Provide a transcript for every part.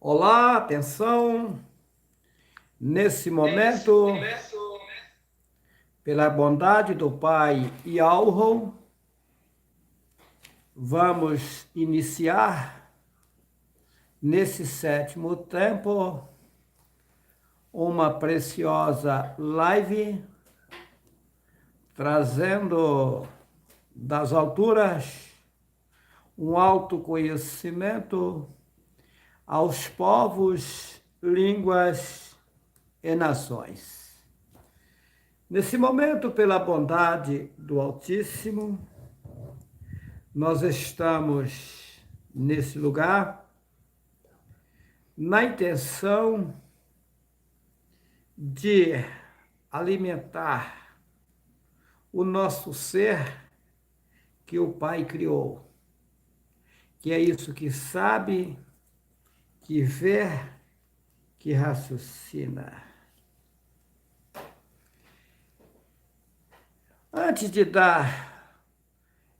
Olá, atenção. Nesse momento, pela bondade do Pai Yahweh, vamos iniciar nesse sétimo tempo uma preciosa live trazendo das alturas um autoconhecimento aos povos, línguas e nações. Nesse momento, pela bondade do Altíssimo, nós estamos nesse lugar na intenção de alimentar o nosso ser que o Pai criou, que é isso que sabe, que vê, que raciocina. Antes de dar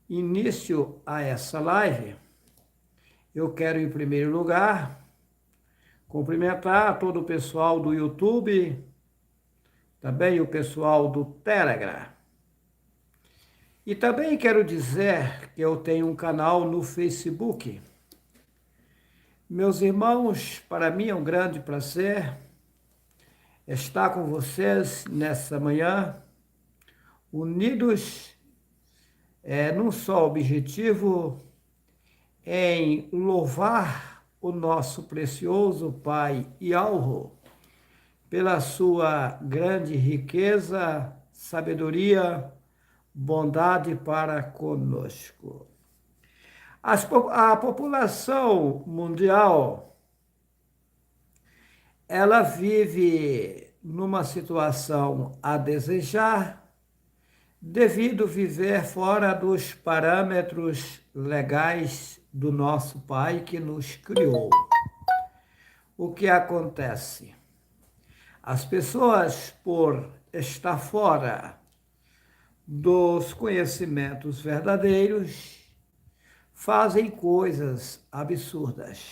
início a essa live, eu quero, em primeiro lugar, cumprimentar todo o pessoal do YouTube, também o pessoal do Telegram. E também quero dizer que eu tenho um canal no Facebook. Meus irmãos, para mim é um grande prazer estar com vocês nessa manhã, unidos num só objetivo, em louvar o nosso precioso Pai Yahweh pela sua grande riqueza, sabedoria, bondade para conosco. A população mundial, ela vive numa situação a desejar, devido viver fora dos parâmetros legais do nosso Pai que nos criou. O que acontece? As pessoas, por estar fora dos conhecimentos verdadeiros, fazem coisas absurdas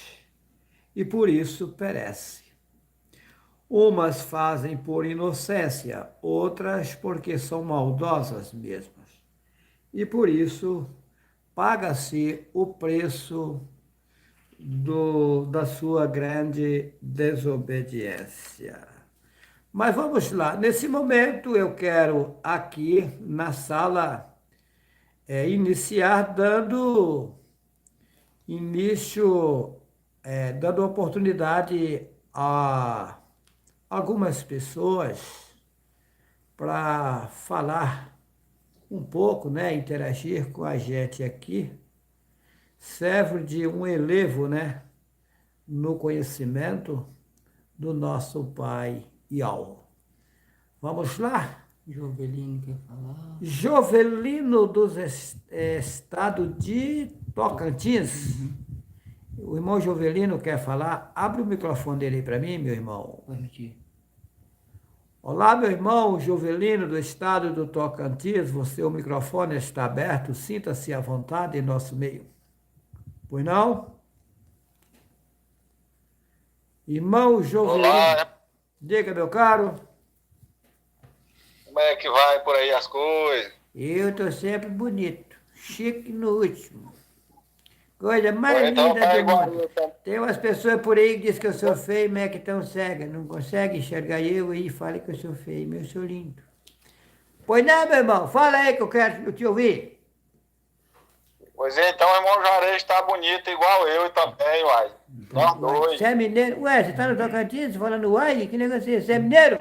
e por isso perece. Umas fazem por inocência, outras porque são maldosas mesmas. E por isso paga-se o preço da sua grande desobediência. Mas vamos lá, nesse momento eu quero aqui na sala iniciar dando início, dando oportunidade a algumas pessoas para falar um pouco, né, interagir com a gente aqui, serve de um elevo, né, no conhecimento do nosso Pai Yahweh. Vamos lá? Jovelino quer falar? Jovelino dos estado de Tocantins. O irmão Jovelino quer falar. Abre o microfone dele aí para mim, meu irmão. Permitir. Olá, meu irmão Jovelino do estado do Tocantins. O microfone está aberto. Sinta-se à vontade em nosso meio. Pois não? Irmão Jovelino. Olá, Diga, meu caro. como é que vai por aí as coisas? Eu estou sempre bonito. Chique no último. Coisa mais Ou então linda tá do igual mundo. eu, tá? Tem umas pessoas por aí que dizem que eu sou feio, mas é que tão cega. Não consegue enxergar eu e fala que eu sou feio, mas eu sou lindo. Pois não, meu irmão. Fala aí que eu quero te ouvir. Pois é, então o irmão Juarez tá bonito igual eu também, uai. Nós Uai, dois. você é mineiro? Ué, você tá no Tocantins falando uai? Que negócio é esse? Você é mineiro?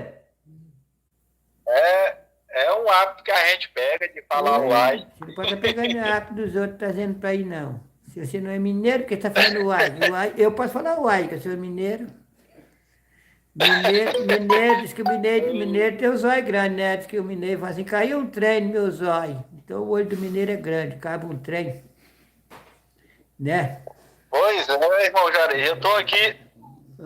É um hábito que a gente pega de falar Ué, uai. você não pode estar pegando a arte dos outros trazendo pra aí, não. Se você não é mineiro, porque você tá falando uai? Uai, eu posso falar uai, que eu sou mineiro. Mineiro, diz que o mineiro tem o zóio grande, né? Diz que o mineiro fala assim, caiu um trem no meu zóio. Então o olho do mineiro é grande, cabe um trem, né? Pois é, irmão Juarez, eu tô aqui,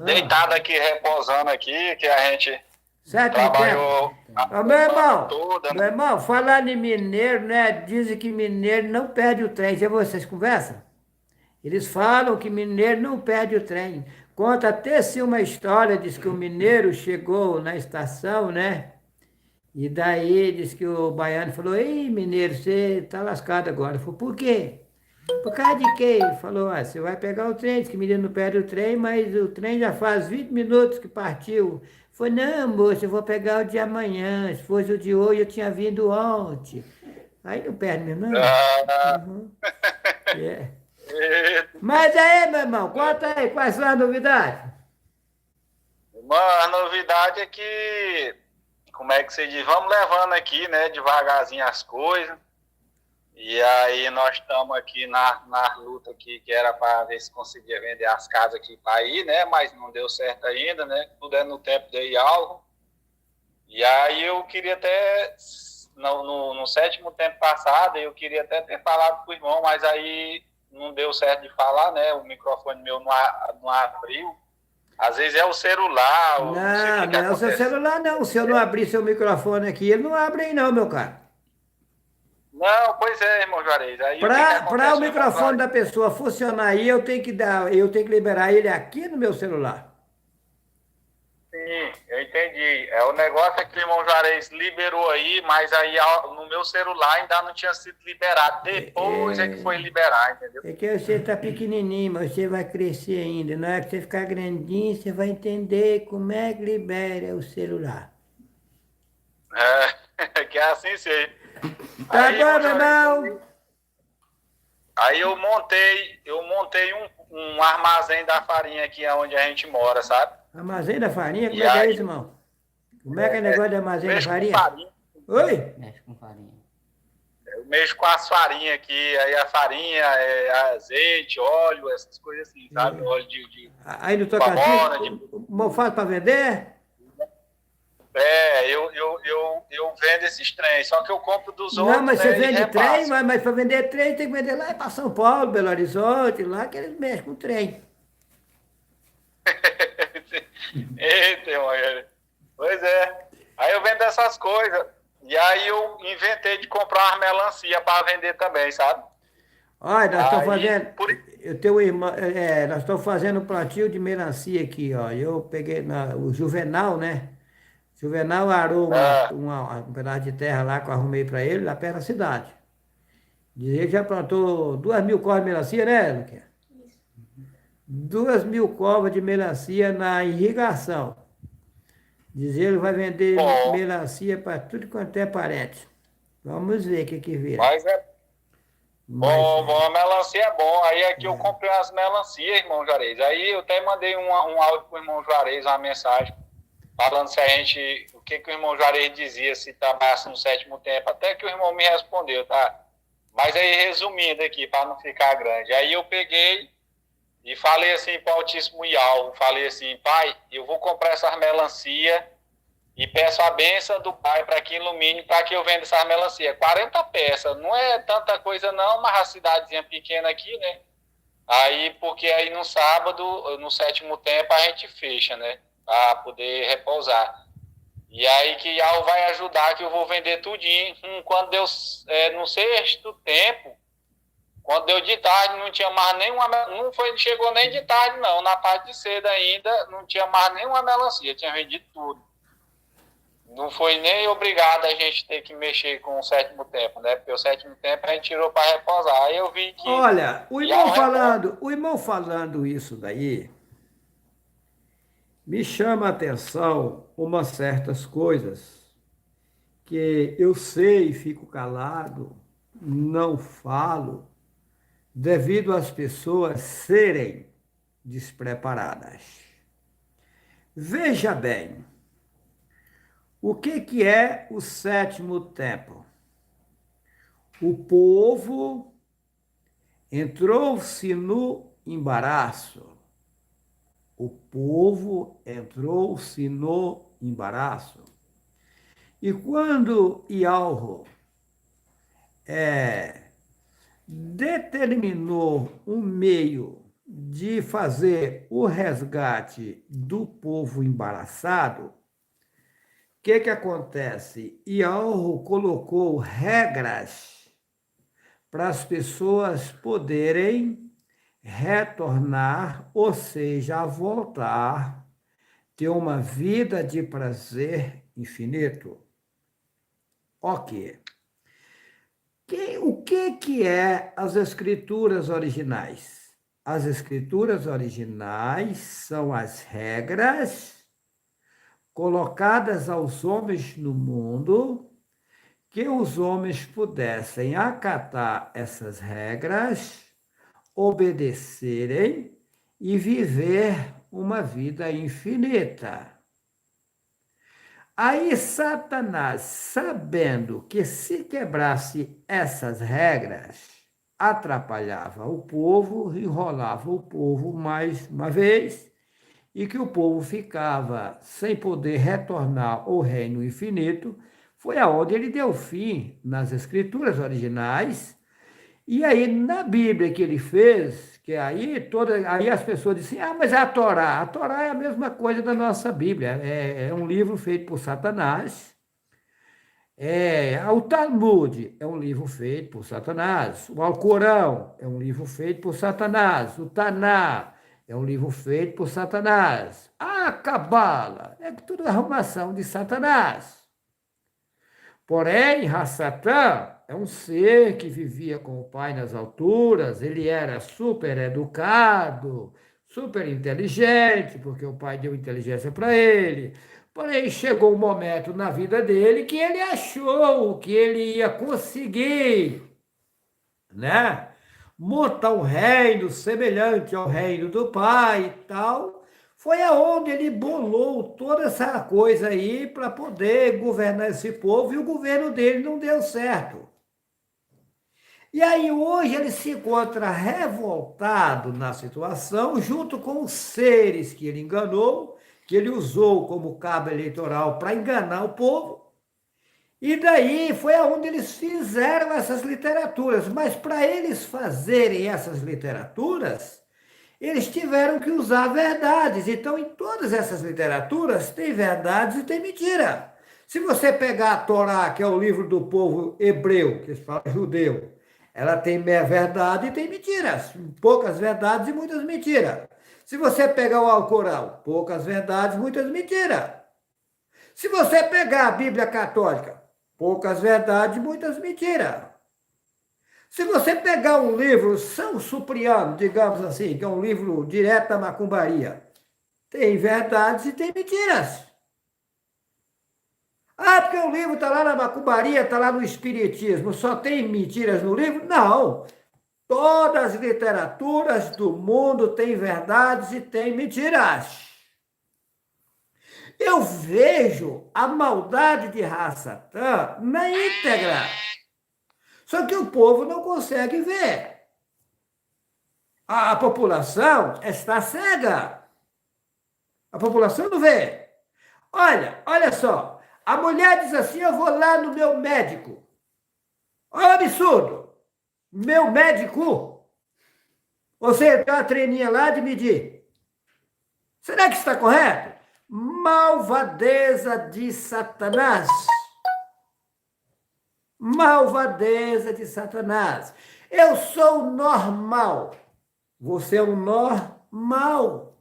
deitado aqui, repousando aqui, que a gente Certo, trabalhou a ô, meu semana irmão, toda, meu né? irmão, falando em mineiro, né? Dizem que mineiro não perde o trem. Já vocês conversam? Eles falam que mineiro não perde o trem. Conta até-se uma história, diz que o mineiro chegou na estação, né? E daí diz que o baiano falou, ei, mineiro, você tá lascado agora. Ele falou, por quê? Por causa de quê? Ele falou, ah, você vai pegar o trem, diz que o menino não perde o trem, mas o trem já faz 20 minutos que partiu. Ele falou, não, moço, eu vou pegar o de amanhã. Se fosse o de hoje, eu tinha vindo ontem. Aí não perde mesmo, não. Ah, Uhum. É. e- Mas aí, meu irmão, conta aí, quais são as novidades? a novidade é que, como é que você diz, vamos levando aqui, né, devagarzinho as coisas. E aí nós estamos aqui na luta aqui, que era para ver se conseguia vender as casas aqui para ir, né? Mas não deu certo ainda, né? Tudo é no tempo de algo. E aí eu queria até, no sétimo tempo passado, eu queria até ter falado com o irmão, mas aí não deu certo de falar, né? O microfone meu não abriu. Às vezes é o celular, ou não sei o Não, que não é o seu acontece. celular, não. Se eu não abrir seu microfone aqui, ele não abre aí, não, meu caro. Não, pois é, irmão Juarez. Aí o que Para o acontece, irmão microfone Juarez? da pessoa funcionar aí, eu tenho que liberar ele aqui no meu celular. Sim, eu entendi. O negócio é que o irmão Juarez liberou aí, mas aí no meu celular ainda não tinha sido liberado. Depois é que foi liberar, entendeu? É que você está pequenininho, mas você vai crescer ainda. Na hora que você ficar grandinho, você vai entender como é que libera o celular. Que é assim sim. Tá Aí, bom, irmão meu Juarez, irmão? aí eu montei um armazém da farinha aqui onde a gente mora, sabe? Armazém da farinha? Como E é que é aí isso, irmão? Como é que é o negócio de eu armazém da mexo com farinha? farinha, Oi? Mexe com farinha. eu mexo com as farinhas aqui, aí a farinha é azeite, óleo, essas coisas assim, sabe? Óleo Aí no de Tocantins, palmona, de faz para vender? eu vendo esses trens, só que eu compro dos Não, outros, mas você né, e vende trem, repasso. mas para vender trem tem que vender lá para São Paulo, Belo Horizonte, lá que eles mexem com trem. Eita, mano. Pois é. Aí eu vendo essas coisas. E aí eu inventei de comprar umas melancia para vender também, sabe? Olha, nós estamos Aí, fazendo, eu tenho uma irmã, nós estamos fazendo um plantio de melancia aqui, ó. Eu peguei o Juvenal, né? Juvenal arou ah, um pedaço de terra lá que eu arrumei para ele, lá perto da cidade. Diz ele que já plantou 2.000 covas de melancia, né, Luquinha? 2.000 covas de melancia na irrigação. Diz ele que vai vender bom, melancia para tudo quanto é parente. Vamos ver o que vira. mas é Mas, bom, a melancia é bom. Aí aqui eu comprei umas melancias, irmão Juarez. Aí eu até mandei um áudio pro irmão Juarez, uma mensagem, falando se a gente, o que o irmão Juarez dizia se trabalhasse no sétimo tempo. Até que o irmão me respondeu, tá? Mas aí, resumindo aqui, para não ficar grande. Aí eu peguei e falei assim para o Altíssimo Ial, falei assim, pai, eu vou comprar essas melancia e peço a benção do pai para que ilumine, para que eu venda essas melancia. 40 peças, não é tanta coisa não, mas a cidadezinha pequena aqui, né? Aí, porque aí no sábado, no sétimo tempo, a gente fecha, né? Para poder repousar. E aí que Ial vai ajudar, que eu vou vender tudinho. Quando deu no sexto tempo, quando deu de tarde, não tinha mais nenhuma. Não foi, chegou nem de tarde, não. Na parte de cedo ainda, não tinha mais nenhuma melancia, tinha vendido tudo. Não foi nem obrigado a gente ter que mexer com o sétimo tempo, né? Porque o sétimo tempo a gente tirou para reposar. Aí eu vi que. olha, E ao repouso. o irmão falando isso daí, me chama a atenção umas certas coisas que eu sei e fico calado, não falo, devido às pessoas serem despreparadas. Veja bem, o que é o sétimo tempo? O povo entrou-se no embaraço. O povo entrou-se no embaraço. E quando Ialro determinou um meio de fazer o resgate do povo embaraçado, o que acontece? Ialro colocou regras para as pessoas poderem retornar, ou seja, a voltar, ter uma vida de prazer infinito. Ok. O que é as escrituras originais? As escrituras originais são as regras colocadas aos homens no mundo, que os homens pudessem acatar essas regras, obedecerem e viver uma vida infinita. Aí Satanás, sabendo que se quebrasse essas regras, atrapalhava o povo, enrolava o povo mais uma vez, e que o povo ficava sem poder retornar ao reino infinito, foi aonde ele deu fim nas escrituras originais. E aí, na Bíblia que ele fez, que aí as pessoas dizem, mas a Torá é a mesma coisa da nossa Bíblia, é um livro feito por Satanás, o Talmud é um livro feito por Satanás, o Alcorão é um livro feito por Satanás, o Taná é um livro feito por Satanás, a Cabala é tudo arrumação de Satanás. Porém, Satã é um ser que vivia com o Pai nas alturas, ele era super educado, super inteligente, porque o Pai deu inteligência para ele. Porém, chegou um momento na vida dele que ele achou que ele ia conseguir, né, montar um reino semelhante ao reino do Pai e tal. Foi aonde ele bolou toda essa coisa aí para poder governar esse povo, e o governo dele não deu certo. E aí hoje ele se encontra revoltado na situação, junto com os seres que ele enganou, que ele usou como cabo eleitoral para enganar o povo. E daí foi aonde eles fizeram essas literaturas. Mas para eles fazerem essas literaturas, eles tiveram que usar verdades. Então, em todas essas literaturas, tem verdades e tem mentira. Se você pegar a Torá, que é o livro do povo hebreu, que eles falam judeu, ela tem meia verdade e tem mentiras. Poucas verdades e muitas mentiras. Se você pegar o Alcorão, poucas verdades, muitas mentiras. Se você pegar a Bíblia Católica, poucas verdades, muitas mentiras. Se você pegar um livro São Supriano, digamos assim, que é um livro direto da macumbaria, tem verdades e tem mentiras. Porque o livro está lá na macumbaria, está lá no espiritismo, só tem mentiras no livro? Não. Todas as literaturas do mundo têm verdades e têm mentiras. Eu vejo a maldade de Satã na íntegra. Só que o povo não consegue ver. A população está cega. A população não vê. Olha só. A mulher diz assim, eu vou lá no meu médico. Olha o absurdo. Meu médico. Você tem uma treininha lá de medir. Será que está correto? Malvadeza de Satanás. Malvadeza de Satanás. Eu sou normal. Você é um normal.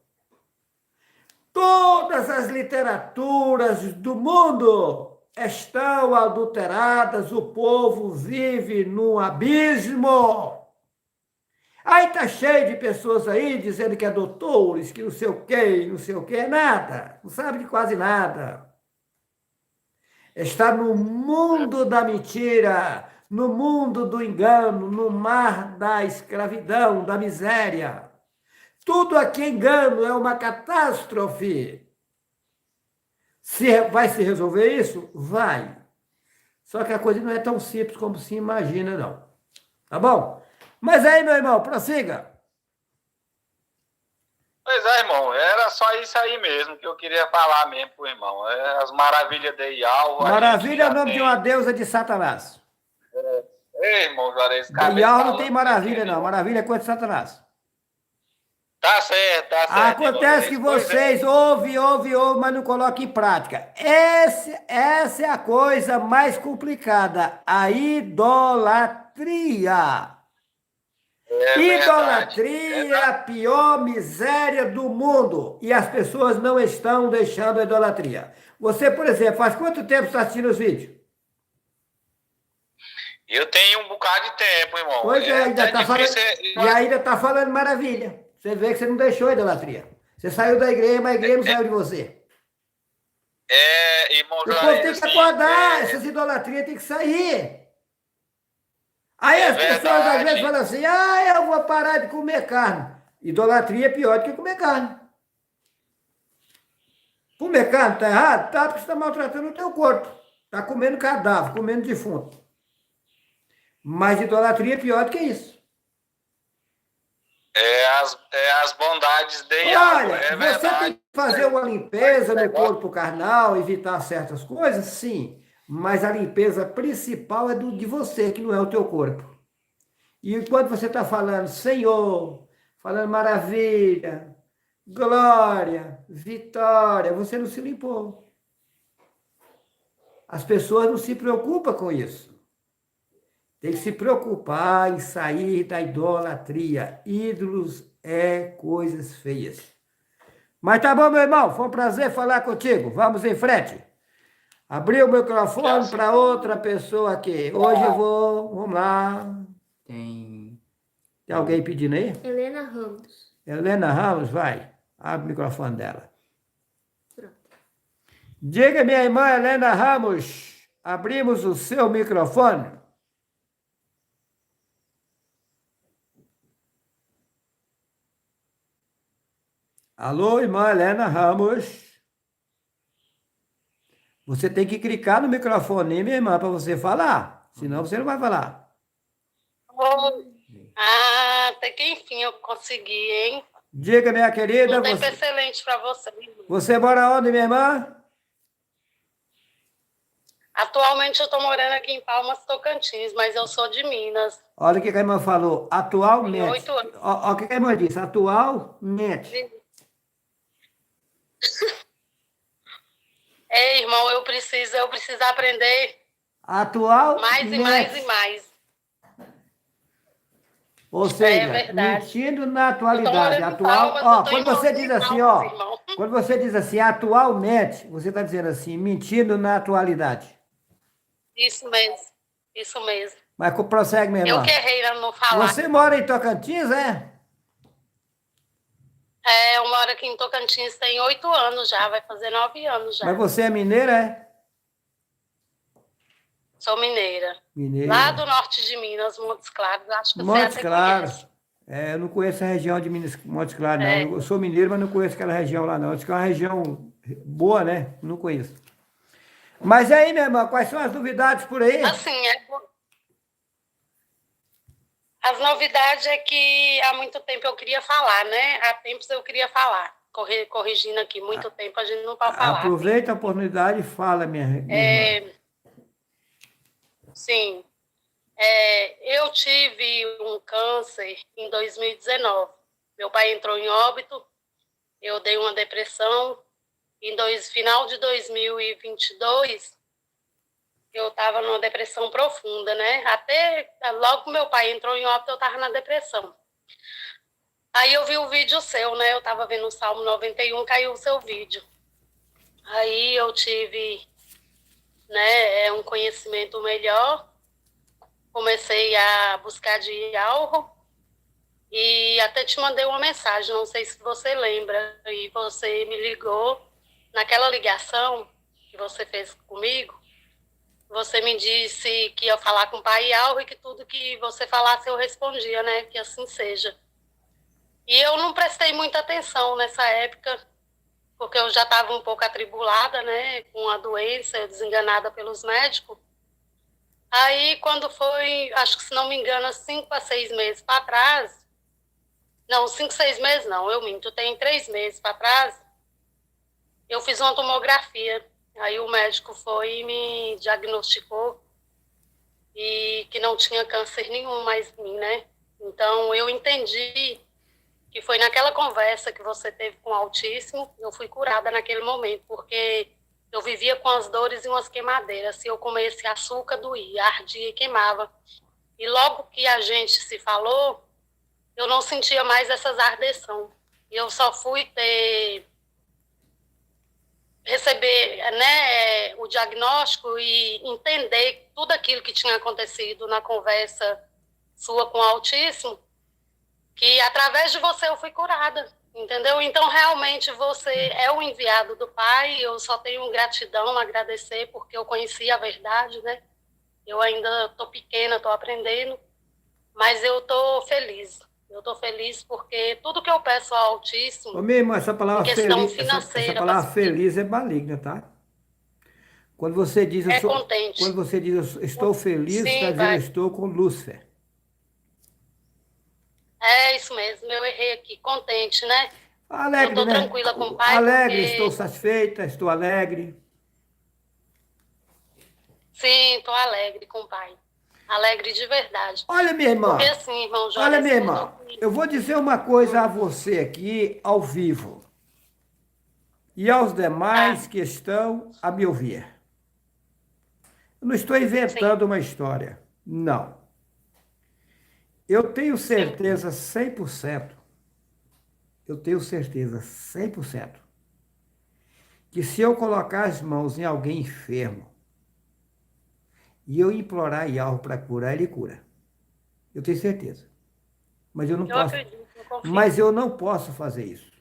Todas as literaturas do mundo estão adulteradas, o povo vive num abismo. Aí tá cheio de pessoas aí dizendo que é doutores, que não sei o que, nada. Não sabe de quase nada. Está no mundo da mentira, no mundo do engano, no mar da escravidão, da miséria. Tudo aqui é engano, é uma catástrofe. Vai se resolver isso? Vai. Só que a coisa não é tão simples como se imagina, não. Tá bom? Mas aí, meu irmão, prossiga. Pois é, irmão, era só isso aí mesmo que eu queria falar mesmo pro irmão. As maravilhas de Ial. Maravilha é o nome de uma deusa de Satanás. Ei, irmão Juarez, Ial não tem maravilha, não. Maravilha é coisa de Satanás. Tá certo, tá certo. Acontece que vocês ouvem, mas não colocam em prática. Essa é a coisa mais complicada, a idolatria. É verdade. Idolatria é a pior miséria do mundo. E as pessoas não estão deixando a idolatria. Você, por exemplo, faz quanto tempo está assistindo os vídeos? Eu tenho um bocado de tempo, irmão. Pois é, ainda até tá falando, difícil. e ainda está falando maravilha. Você vê que você não deixou a idolatria. Você saiu da igreja, mas a igreja não saiu de você. Irmão O povo Juarez, tem que assim, acordar, essas idolatrias tem que sair. Aí as pessoas às vezes falam assim, eu vou parar de comer carne. Idolatria é pior do que comer carne. Comer carne está errado? Tá, porque você está maltratando o teu corpo. Está comendo cadáver, comendo defunto. Mas idolatria é pior do que isso. As bondades de Olha, é você verdade. tem que fazer uma limpeza no corpo carnal, evitar certas coisas, sim. Mas a limpeza principal é de você, que não é o teu corpo. E enquanto você está falando Senhor, falando maravilha, glória, vitória, você não se limpou. As pessoas não se preocupam com isso. Tem que se preocupar em sair da idolatria. Ídolos é coisas feias. Mas tá bom, meu irmão, foi um prazer falar contigo. Vamos em frente. Abri o microfone para outra pessoa aqui. Hoje eu vou, vamos lá. Tem Alguém pedindo aí? Helena Ramos. Helena Ramos, vai. Abre o microfone dela. Pronto. Diga, minha irmã Helena Ramos, abrimos o seu microfone. Alô, irmã Helena Ramos. Você tem que clicar no microfone, minha irmã, para você falar. Senão você não vai falar. Até que enfim eu consegui, hein? Diga, minha querida. Um tempo excelente para você. Você mora onde, minha irmã? Atualmente eu estou morando aqui em Palmas, Tocantins, mas eu sou de Minas. Olha o que a irmã falou. Atualmente. Tenho 8 anos. Olha o que a irmã disse. Atualmente. Irmão, eu preciso aprender Atualmente. mais e mais e mais. Ou seja, verdade. mentindo na atualidade. Atual, ó, quando você diz assim, ó, quando você diz assim, atualmente, você está dizendo assim, mentindo na atualidade. Isso mesmo, isso mesmo. Mas prossegue, minha irmã. Eu que errei a não falar. Você mora em Tocantins, é? Eu moro aqui em Tocantins tem 8 anos já, vai fazer 9 anos já. Mas você é mineira, é? Sou mineira. Mineira. Lá do norte de Minas, Montes Claros. Acho que Montes você até Claros. conhece. Eu não conheço a região de Montes Claros, não. Eu sou mineiro, mas não conheço aquela região lá, não. Diz que é uma região boa, né? Não conheço. Mas aí, minha irmã, quais são as novidades por aí? Assim, as novidades é que há muito tempo eu queria falar, né? Há tempos eu queria falar. Corrigindo aqui, muito tempo a gente não pode falar. Aproveita a oportunidade e fala, minha irmã. Sim. Eu tive um câncer em 2019. Meu pai entrou em óbito, eu dei uma depressão. Final de 2022, eu estava numa depressão profunda, né? Até logo que meu pai entrou em óbito, eu estava na depressão. Aí eu vi o vídeo seu, né? Eu estava vendo o Salmo 91, caiu o seu vídeo. Aí eu tive, né, um conhecimento melhor. Comecei a buscar diálogo e até te mandei uma mensagem, não sei se você lembra, e você me ligou. Naquela ligação que você fez comigo, você me disse que ia falar com o Pai Alvo e que tudo que você falasse eu respondia, né? Que assim seja. E eu não prestei muita atenção nessa época, porque eu já estava um pouco atribulada, né? Com a doença, desenganada pelos médicos. Aí, quando foi, acho que se não me engano, 5 a 6 meses para trás, não, 5, 6 meses não, eu minto, tem 3 meses para trás, eu fiz uma tomografia. Aí o médico foi e me diagnosticou e que não tinha câncer nenhum mais em mim, né? Então, eu entendi que foi naquela conversa que você teve com o Altíssimo, eu fui curada naquele momento, porque eu vivia com as dores e umas queimadeiras. Se eu comesse açúcar, doía, ardia e queimava. E logo que a gente se falou, eu não sentia mais essas ardeção. Eu só fui receber, né, o diagnóstico e entender tudo aquilo que tinha acontecido na conversa sua com o autismo, que através de você eu fui curada, entendeu? Então, realmente, você é o enviado do Pai, eu só tenho gratidão, agradecer, porque eu conheci a verdade, né? Eu ainda estou pequena, estou aprendendo, mas eu estou feliz. Eu estou feliz porque tudo que eu peço ao Altíssimo, Ô, minha irmã, essa em palavra questão feliz, essa financeira, palavra feliz é maligna, tá? Quando você diz, é contente. quando você diz eu estou feliz, você está Sim, dizendo eu pai. estou com Lúcifer. É isso mesmo, eu errei aqui, contente, né? Eu Alegre, estou né? tranquila com o Pai Alegre, estou porque, satisfeita, estou alegre. sim, estou alegre com o Pai. Alegre de verdade. Olha, minha Porque irmã, assim, irmão olha, Juarez, minha tudo irmã, que... eu vou dizer uma coisa a você aqui ao vivo e aos Tá, demais que estão a me ouvir. Eu não estou sim, inventando uma história, não. Eu tenho sim. certeza 100%, eu tenho certeza 100%, que se eu colocar as mãos em alguém enfermo e eu implorar Yahweh para curar, ele cura. Eu tenho certeza. Mas eu não Eu posso, acredito, eu confio. mas eu não posso fazer isso.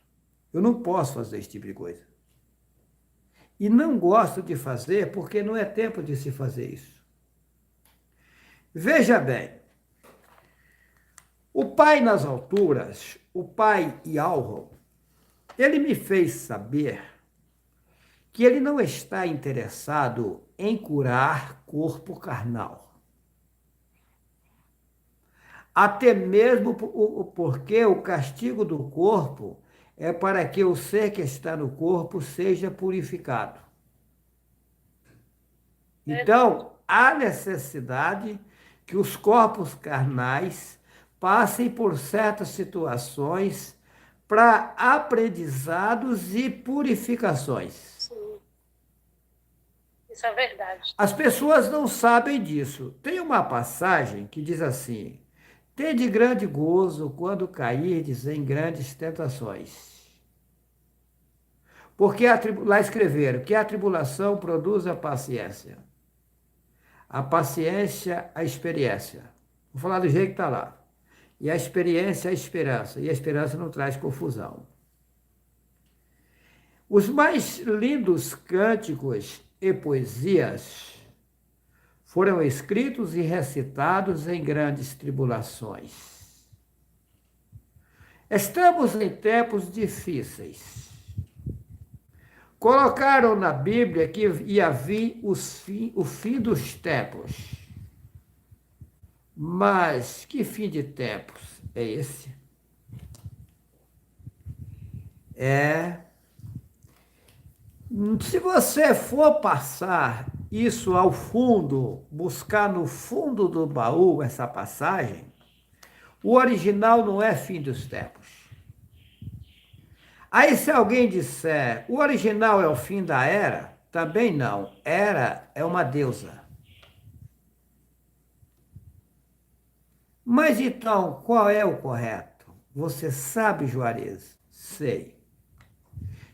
Eu não posso fazer esse tipo de coisa. E não gosto de fazer porque não é tempo de se fazer isso. Veja bem, o Pai nas alturas, o Pai Yahweh, ele me fez saber que ele não está interessado em curar corpo carnal. Até mesmo porque o castigo do corpo é para que o ser que está no corpo seja purificado. Verdade. Então, há necessidade que os corpos carnais passem por certas situações para aprendizados e purificações. Sim, isso é verdade. As pessoas não sabem disso. Tem uma passagem que diz assim: tende grande gozo quando cairdes em grandes tentações. Porque lá escreveram que a tribulação produz a paciência. A paciência, a experiência. Vou falar do jeito que está lá. E a experiência, a esperança. E a esperança não traz confusão. Os mais lindos cânticos e poesias foram escritos e recitados em grandes tribulações. Estamos em tempos difíceis. Colocaram na Bíblia que ia vir o fim dos tempos. Mas que fim de tempos é esse? Se você for passar isso ao fundo, buscar no fundo do baú essa passagem, o original não é fim dos tempos. Aí se alguém disser, o original é o fim da era, também não. Era é uma deusa. Mas então, qual é o correto? Você sabe, Juarez? Sei.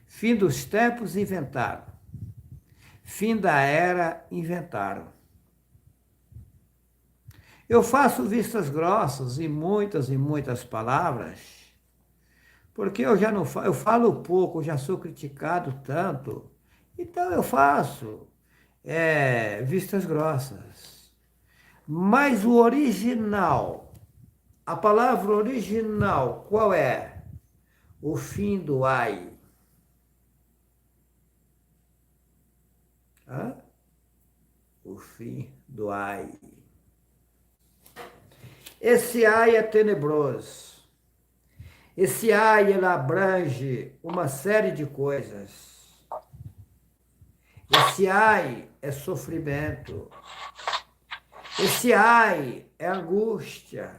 Fim dos tempos, inventaram. Fim da era, inventaram. Eu faço vistas grossas e muitas palavras, porque eu já não falo, eu falo pouco, já sou criticado tanto, então eu faço vistas grossas. Mas o original, a palavra original, qual é? O fim do ai. Hã? O fim do ai. Esse ai é tenebroso. Esse ai, ele abrange uma série de coisas. Esse ai é sofrimento. Esse ai é angústia.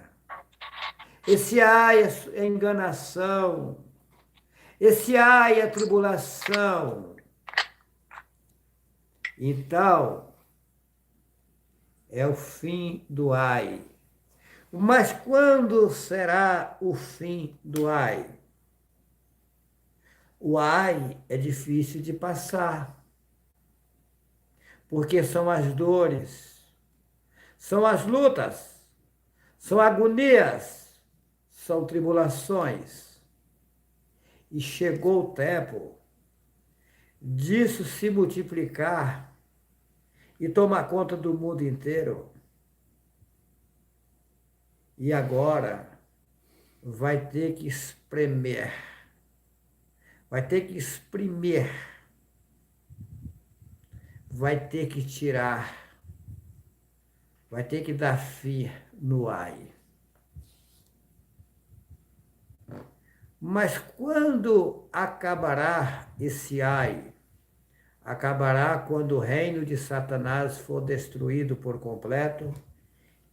Esse ai é enganação. Esse ai é tribulação. Então, é o fim do ai. Mas quando será o fim do ai? O ai é difícil de passar, porque são as dores, são as lutas, são agonias, são tribulações. E chegou o tempo disso se multiplicar e tomar conta do mundo inteiro. E agora vai ter que espremer, vai ter que exprimir, vai ter que tirar, vai ter que dar fim no ai. Mas quando acabará esse ai? Acabará quando o reino de Satanás for destruído por completo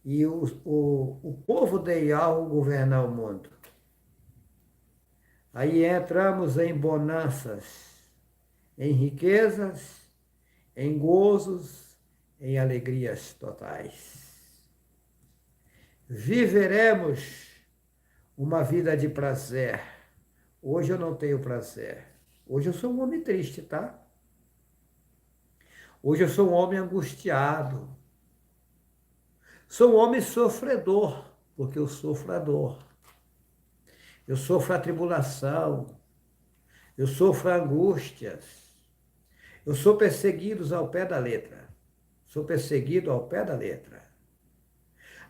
e o povo de Yahweh governar o mundo. Aí entramos em bonanças, em riquezas, em gozos, em alegrias totais. Viveremos uma vida de prazer. Hoje eu não tenho prazer. Hoje eu sou um homem triste, tá? Hoje eu sou um homem angustiado. Sou um homem sofredor, porque eu sofro a dor. Eu sofro a tribulação. Eu sofro angústias. Eu sou perseguido ao pé da letra. Sou perseguido ao pé da letra.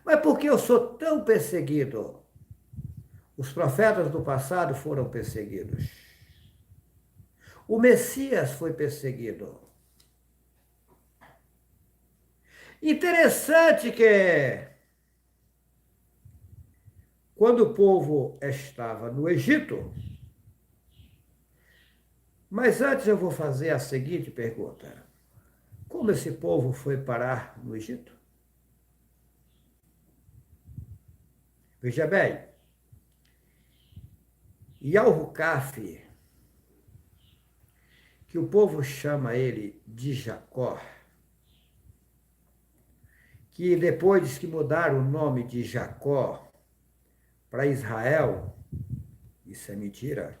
Mas por que eu sou tão perseguido? Os profetas do passado foram perseguidos. O Messias foi perseguido. Interessante que quando o povo estava no Egito, mas antes eu vou fazer a seguinte pergunta: como esse povo foi parar no Egito? Veja bem, Yahukaf, que o povo chama ele de Jacó, que depois que mudaram o nome de Jacó para Israel, isso é mentira,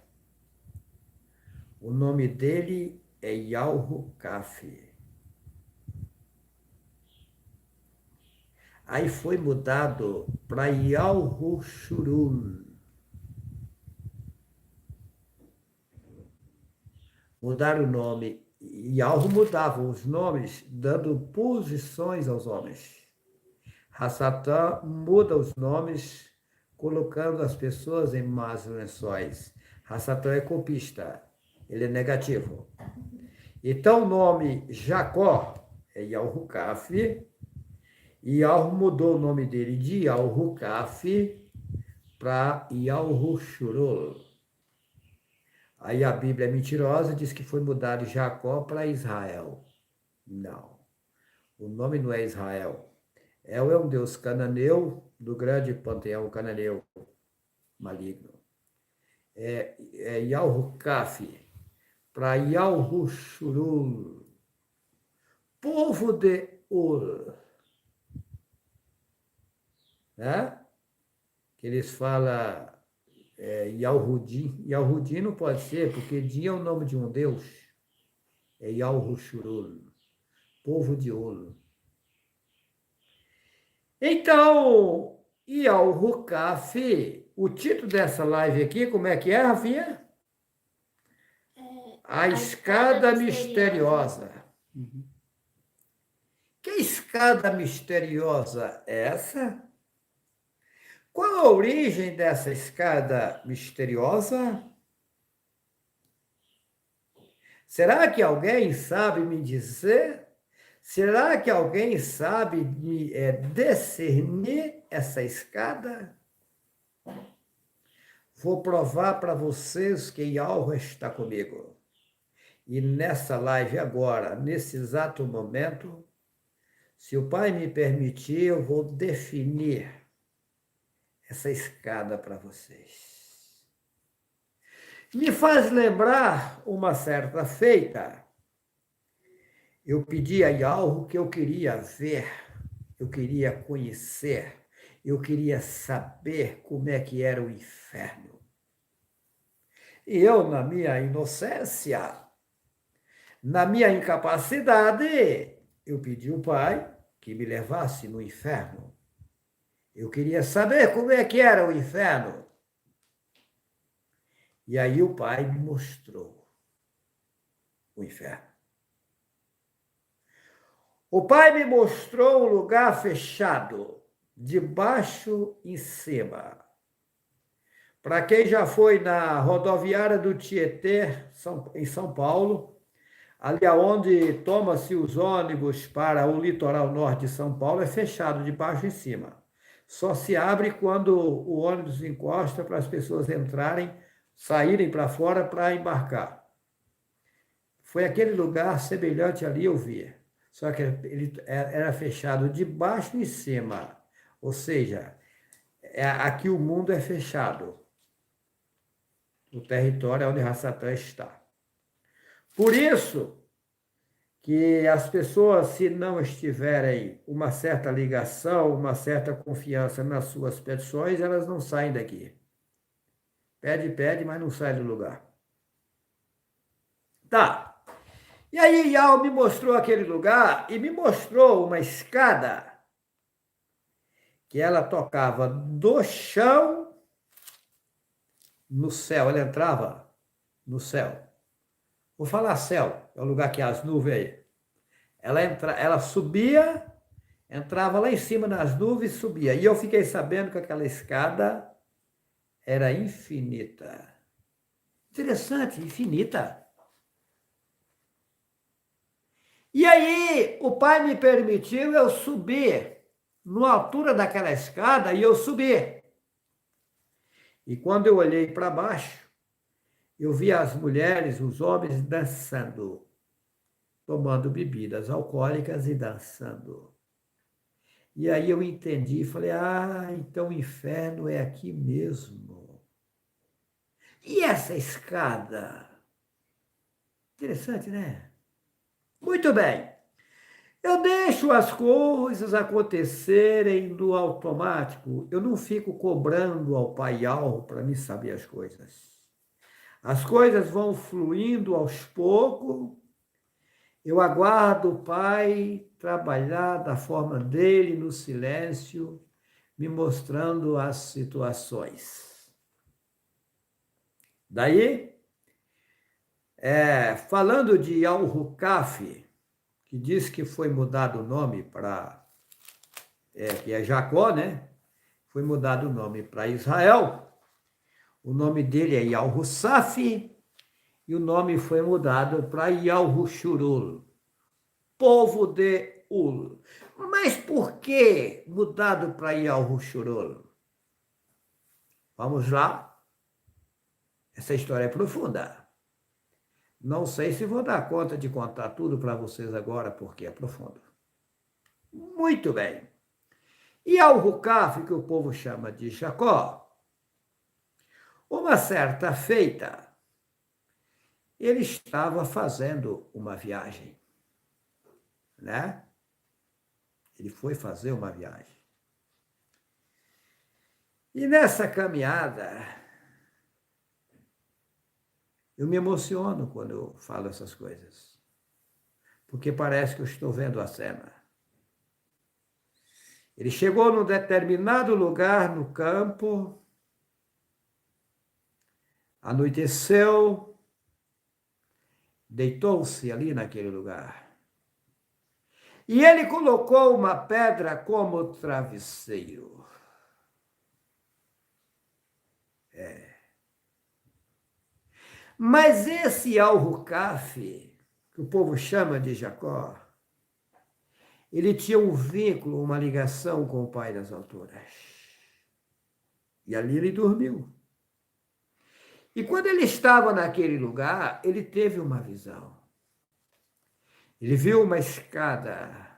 o nome dele é Yahukaf. Aí foi mudado para Yahushurun. Mudaram o nome. Yahu mudava os nomes, dando posições aos homens. Hassatã muda os nomes, colocando as pessoas em más lençóis. Hassatã é copista, ele é negativo. Então o nome Jacó é Yahukaf, e Yahu mudou o nome dele de Yahukaf para Yahushurul. Aí a Bíblia é mentirosa, diz que foi mudado de Jacó para Israel. Não, o nome não é Israel. É um deus cananeu, do grande panteão cananeu maligno. É Yahukaf para Yahushurul, povo de Ur. Né? Que eles falam Yahudim. Yahudim não pode ser, porque Din é o nome de um deus. É Yahushurul, povo de Ur. Então, Yahukaf, o título dessa live aqui, como é que é, Rafinha? A escada misteriosa. Que escada misteriosa é essa? Qual a origem dessa escada misteriosa? Será que alguém sabe me dizer? Será que alguém sabe me discernir essa escada? Vou provar para vocês que Yahweh está comigo. E nessa live agora, nesse exato momento, se o Pai me permitir, eu vou definir essa escada para vocês. Me faz lembrar uma certa feita. Eu pedi a Yahweh que eu queria ver, eu queria conhecer, eu queria saber como é que era o inferno. E eu, na minha inocência, na minha incapacidade, eu pedi ao Pai que me levasse no inferno. Eu queria saber como é que era o inferno. E aí o Pai me mostrou o inferno. O Pai me mostrou um lugar fechado, de baixo em cima. Para quem já foi na rodoviária do Tietê, em São Paulo, ali aonde toma-se os ônibus para o litoral norte de São Paulo, é fechado de baixo em cima. Só se abre quando o ônibus encosta para as pessoas entrarem, saírem para fora para embarcar. Foi aquele lugar semelhante ali eu vi. Só que ele era fechado de baixo em cima. Ou seja, aqui o mundo é fechado. O território onde Satã está. Por isso que as pessoas, se não estiverem uma certa ligação, uma certa confiança nas suas petições, elas não saem daqui. Pede, mas não sai do lugar. Tá. E aí Iau me mostrou aquele lugar e me mostrou uma escada que ela tocava do chão no céu. Ela entrava no céu. Vou falar céu, é o lugar que há as nuvens aí. Ela subia, entrava lá em cima nas nuvens e subia. E eu fiquei sabendo que aquela escada era infinita. Interessante, infinita. E aí, o Pai me permitiu eu subir na altura daquela escada e eu subi. E quando eu olhei para baixo, eu vi as mulheres, os homens dançando, tomando bebidas alcoólicas e dançando. E aí eu entendi e falei, então o inferno é aqui mesmo. E essa escada? Interessante, né? Muito bem. Eu deixo as coisas acontecerem no automático. Eu não fico cobrando ao Pai Yau para me saber as coisas. As coisas vão fluindo aos poucos. Eu aguardo o Pai trabalhar da forma dele, no silêncio, me mostrando as situações. Daí, falando de Al-Hukaf, que diz que foi mudado o nome para, que é Jacó, né? Foi mudado o nome para Israel. O nome dele é Yal-Husaf e o nome foi mudado para Yal-Hushurul, povo de Ul. Mas por que mudado para Yal-Hushurul? Vamos lá. Essa história é profunda. Não sei se vou dar conta de contar tudo para vocês agora, porque é profundo. Muito bem. E Al-Hukaf, que o povo chama de Jacó, uma certa feita, ele estava fazendo uma viagem, né? Ele foi fazer uma viagem. E nessa caminhada, eu me emociono quando eu falo essas coisas, porque parece que eu estou vendo a cena. Ele chegou num determinado lugar no campo, anoiteceu, deitou-se ali naquele lugar. E ele colocou uma pedra como travesseiro. Mas esse Al-Hukaf, que o povo chama de Jacó, ele tinha um vínculo, uma ligação com o Pai das alturas. E ali ele dormiu. E quando ele estava naquele lugar, ele teve uma visão. Ele viu uma escada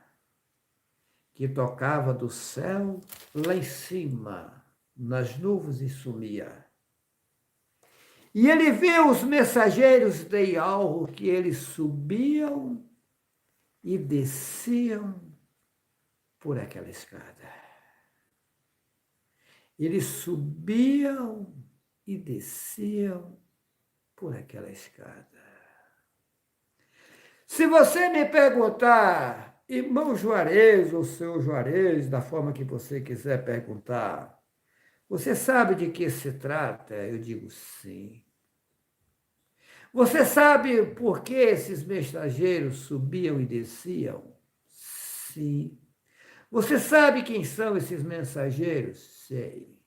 que tocava do céu lá em cima, nas nuvens e sumia. E ele viu os mensageiros de Yau que eles subiam e desciam por aquela escada. Eles subiam e desciam por aquela escada. Se você me perguntar, irmão Juarez ou seu Juarez, da forma que você quiser perguntar, você sabe de que se trata? Eu digo sim. Você sabe por que esses mensageiros subiam e desciam? Sim. Você sabe quem são esses mensageiros? Sei.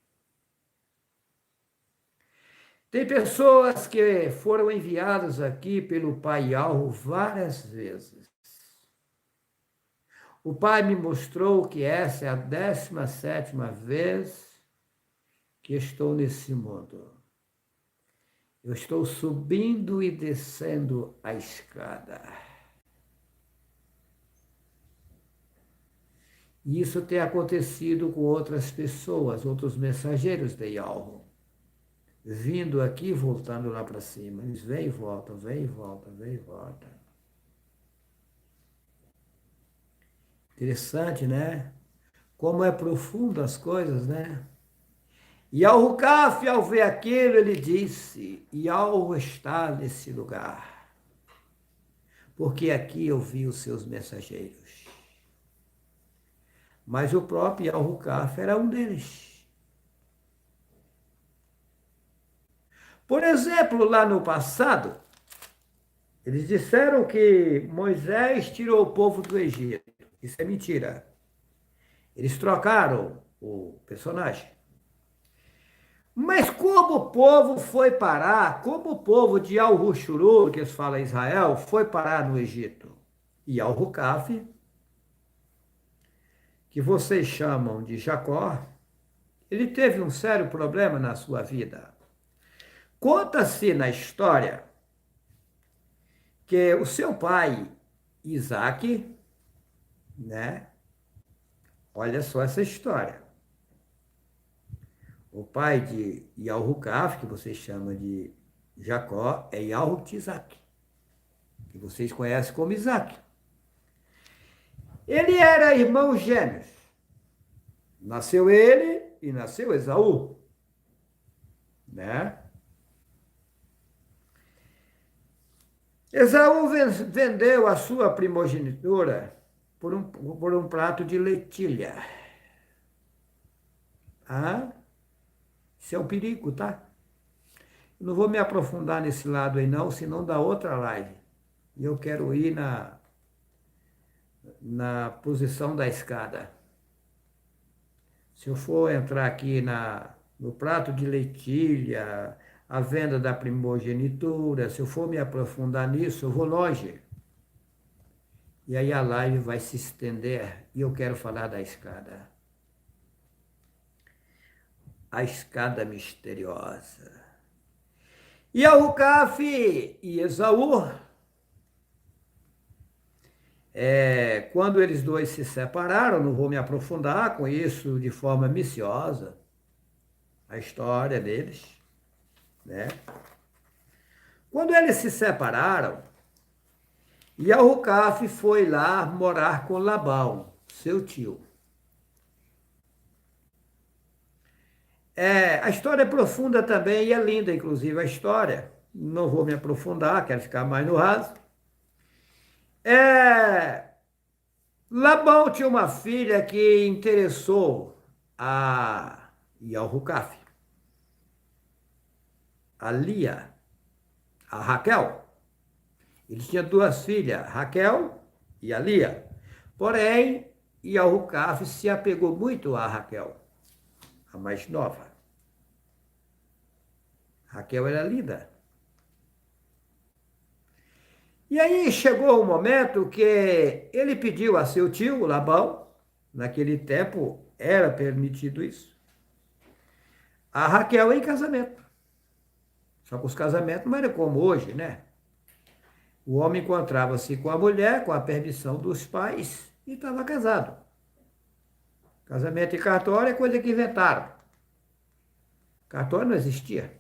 Tem pessoas que foram enviadas aqui pelo Pai Alvo várias vezes. O Pai me mostrou que essa é a 17ª vez que estou nesse mundo. Eu estou subindo e descendo a escada. E isso tem acontecido com outras pessoas, outros mensageiros de Yahweh, vindo aqui e voltando lá para cima. Eles vêm e voltam, vêm e voltam, vêm e voltam. Interessante, né? Como é profundo as coisas, né? E Al-Hukaf, ao ver aquilo, ele disse, Yahweh está nesse lugar, porque aqui eu vi os seus mensageiros. Mas o próprio Yahweh era um deles. Por exemplo, lá no passado, eles disseram que Moisés tirou o povo do Egito. Isso é mentira. Eles trocaram o personagem. Mas como o povo foi parar, como o povo de Al-Hushuru, que eles falam Israel, foi parar no Egito? E Al-Hukaf, que vocês chamam de Jacó, ele teve um sério problema na sua vida. Conta-se na história que o seu pai, Isaac, né? Olha só essa história. O pai de Yahukaf, que vocês chamam de Jacó, é Yahutizak, que vocês conhecem como Isaac. Ele era irmão gêmeos. Nasceu ele e nasceu Esaú, né? Esaú vendeu a sua primogenitura por um prato de lentilha. Ah? Isso é um perigo, tá? Eu não vou me aprofundar nesse lado aí não, senão dá outra live. E eu quero ir na posição da escada. Se eu for entrar aqui no prato de lentilha, a venda da primogenitura, se eu for me aprofundar nisso, eu vou longe. E aí a live vai se estender e eu quero falar da escada. A escada misteriosa. E Al-Hukaf e Esaú, quando eles dois se separaram, não vou me aprofundar com isso de forma ambiciosa, a história deles, né? Quando eles se separaram, Al-Hukaf foi lá morar com Labão, seu tio. A história é profunda também e é linda, inclusive, a história. Não vou me aprofundar, quero ficar mais no raso. Labão tinha uma filha que interessou a Al-Hukaf, a Lia, a Raquel. Ele tinha duas filhas, Raquel e a Lia. Porém, Al-Hukaf se apegou muito a Raquel, a mais nova. Raquel era linda. E aí chegou um momento que ele pediu a seu tio, Labão, naquele tempo era permitido isso, a Raquel em casamento. Só que os casamentos não eram como hoje, né? O homem encontrava-se com a mulher, com a permissão dos pais, e estava casado. Casamento e cartório é coisa que inventaram. Cartório não existia.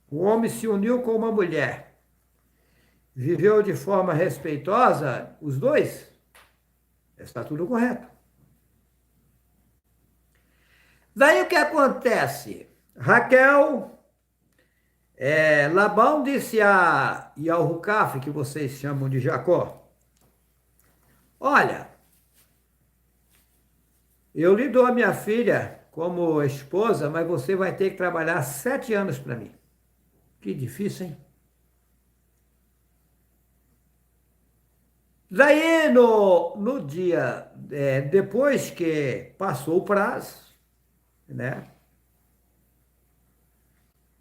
O homem se uniu com uma mulher. Viveu de forma respeitosa, os dois. Está tudo correto. Daí o que acontece? Raquel, Labão disse a Yalrucaf, que vocês chamam de Jacó, olha, eu lhe dou a minha filha como esposa, mas você vai ter que trabalhar 7 anos para mim. Que difícil, hein? Daí, no dia, depois que passou o prazo, né?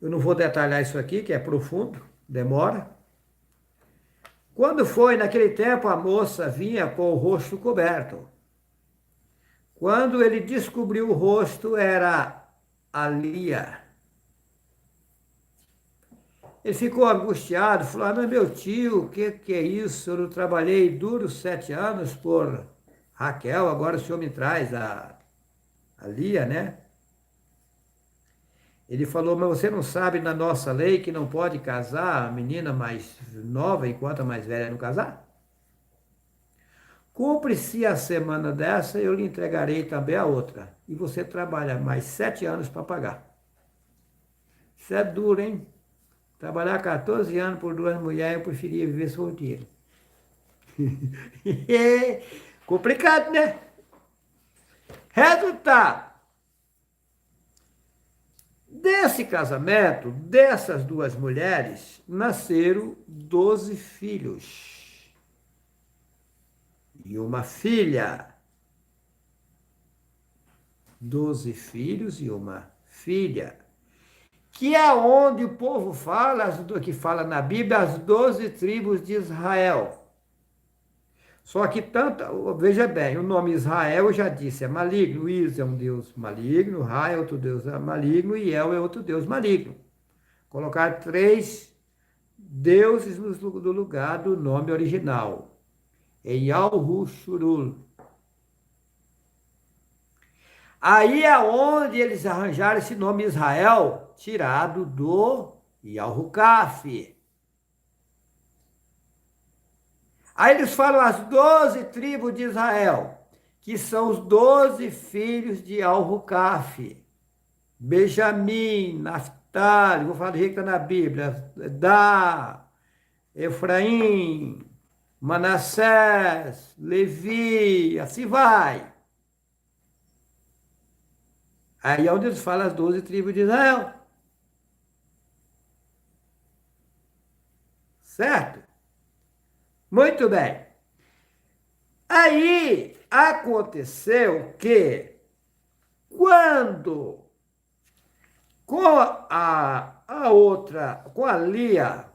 Eu não vou detalhar isso aqui, que é profundo, demora. Quando foi naquele tempo, a moça vinha com o rosto coberto. Quando ele descobriu o rosto, era a Lia. Ele ficou angustiado, falou, mas meu tio, o que é isso? Eu não trabalhei duros 7 anos por Raquel, agora o senhor me traz a Lia, né? Ele falou, mas você não sabe na nossa lei que não pode casar a menina mais nova enquanto a mais velha não casar? Cumpre-se a semana dessa, eu lhe entregarei também a outra. E você trabalha mais 7 anos para pagar. Isso é duro, hein? Trabalhar 14 anos por 2 mulheres, eu preferia viver solteiro. Complicado, né? Resultado. Desse casamento, dessas 2 mulheres, nasceram 12 filhos. E uma filha. 12 filhos e uma filha. Que é onde o povo fala, que fala na Bíblia, as 12 tribos de Israel. Só que veja bem, o nome Israel, eu já disse, é maligno. Is é um deus maligno, Ra é outro deus maligno e El é outro deus maligno. Colocar 3 deuses no lugar do nome original. Em Al-Hushurul. Aí é onde eles arranjaram esse nome Israel, tirado do Yalrucaf. Aí eles falam as 12 tribos de Israel, que são os 12 filhos de Yalrucaf. Benjamim, Naftali, vou falar do jeito que está na Bíblia, Dá, Efraim, Manassés, Levi, assim vai. Aí é onde eles falam as 12 tribos de Israel. Certo? Muito bem. Aí aconteceu que quando com a outra, com a Lia,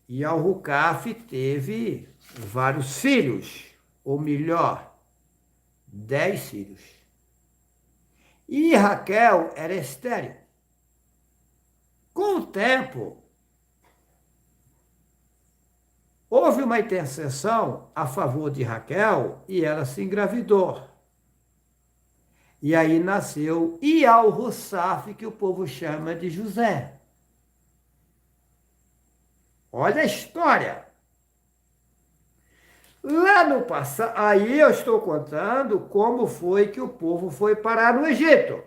Yalrucaf teve vários filhos, ou melhor, 10 filhos. E Raquel era estéril. Com o tempo, houve uma intercessão a favor de Raquel e ela se engravidou. E aí nasceu Yalrucaf, que o povo chama de José. Olha a história. Lá no passado, aí eu estou contando como foi que o povo foi parar no Egito.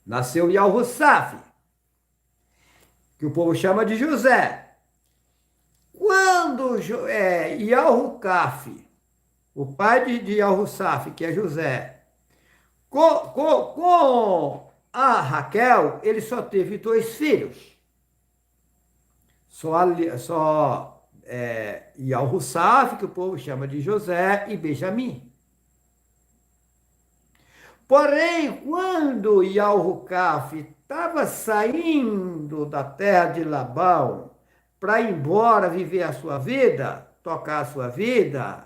Nasceu Yalrucaf, que o povo chama de José. Quando Yalrucaf, o pai de Yalrucaf, que é José, com a Raquel, ele só teve 2 filhos. Só Yalrucaf, que o povo chama de José, e Benjamim. Porém, quando Yalrucaf estava saindo da terra de Labão para ir embora viver a sua vida, tocar a sua vida,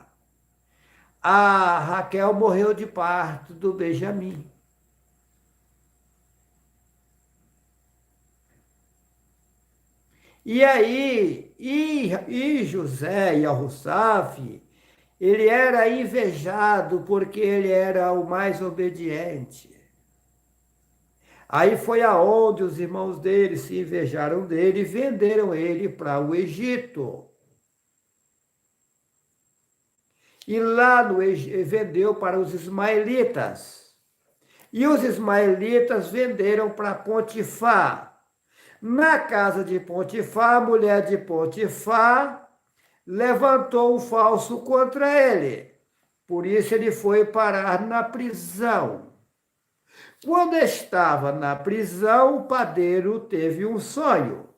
a Raquel morreu de parto do Benjamim. E aí, José Yalrucaf, ele era invejado porque ele era o mais obediente. Aí foi aonde os irmãos dele se invejaram dele e venderam ele para o Egito. e lá vendeu para os ismaelitas. E os ismaelitas venderam para Potifar. Na casa de Potifar, a mulher de Potifar levantou um falso contra ele. Por isso ele foi parar na prisão. Quando estava na prisão, o padeiro teve um sonho.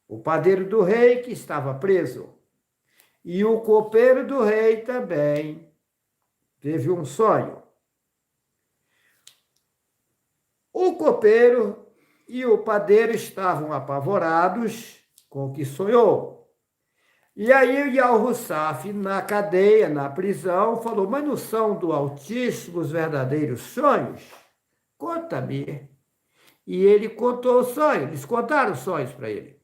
O padeiro do rei que estava preso. E o copeiro do rei também teve um sonho. O copeiro e o padeiro estavam apavorados com o que sonhou. E aí o Yal-Hussaf, na cadeia, na prisão, falou, mas não são do Altíssimo os verdadeiros sonhos? Conta-me. E ele contou o sonho, eles contaram os sonhos para ele.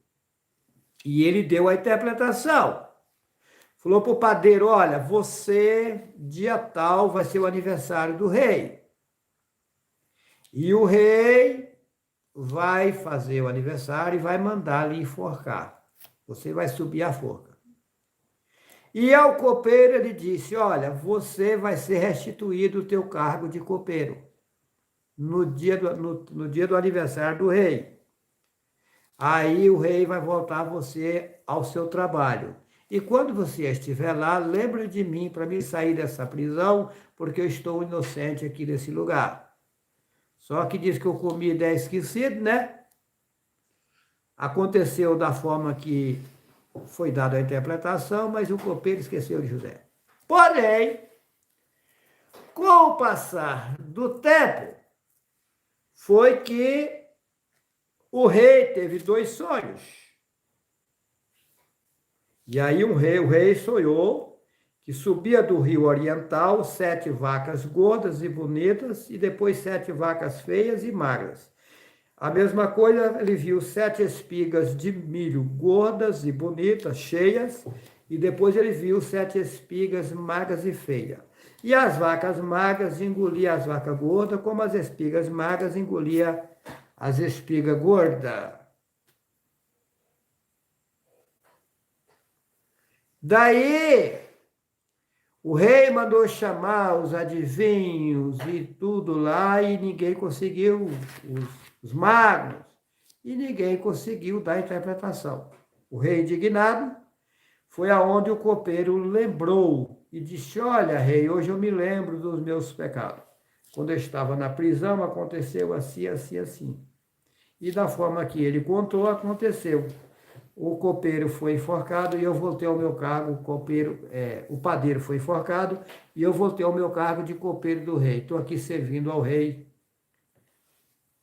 E ele deu a interpretação. Falou para o padeiro, olha, você, dia tal, vai ser o aniversário do rei. E o rei vai fazer o aniversário e vai mandar lhe enforcar. Você vai subir a forca. E ao copeiro ele disse, olha, você vai ser restituído o teu cargo de copeiro no dia do aniversário do rei. Aí o rei vai voltar você ao seu trabalho. E quando você estiver lá, lembre de mim para me sair dessa prisão, porque eu estou inocente aqui nesse lugar. Só que diz que o comida é esquecido, né? Aconteceu da forma que foi dada a interpretação, mas o copeiro esqueceu de José. Porém, com o passar do tempo, foi que o rei teve 2 sonhos. E aí o rei sonhou que subia do rio oriental 7 vacas gordas e bonitas e depois 7 vacas feias e magras. A mesma coisa, ele viu 7 espigas de milho gordas e bonitas, cheias, e depois ele viu 7 espigas magras e feias. E as vacas magras engoliam as vacas gordas, como as espigas magras engoliam as espigas gordas. Daí, o rei mandou chamar os adivinhos e tudo lá, e ninguém conseguiu, os magos, e ninguém conseguiu dar interpretação. O rei, indignado, foi aonde o copeiro lembrou e disse, olha, rei, hoje eu me lembro dos meus pecados. Quando eu estava na prisão, aconteceu assim, assim, assim. E da forma que ele contou, aconteceu. O copeiro foi enforcado e eu voltei ao meu cargo, o padeiro foi enforcado e eu voltei ao meu cargo de copeiro do rei. Estou aqui servindo ao rei.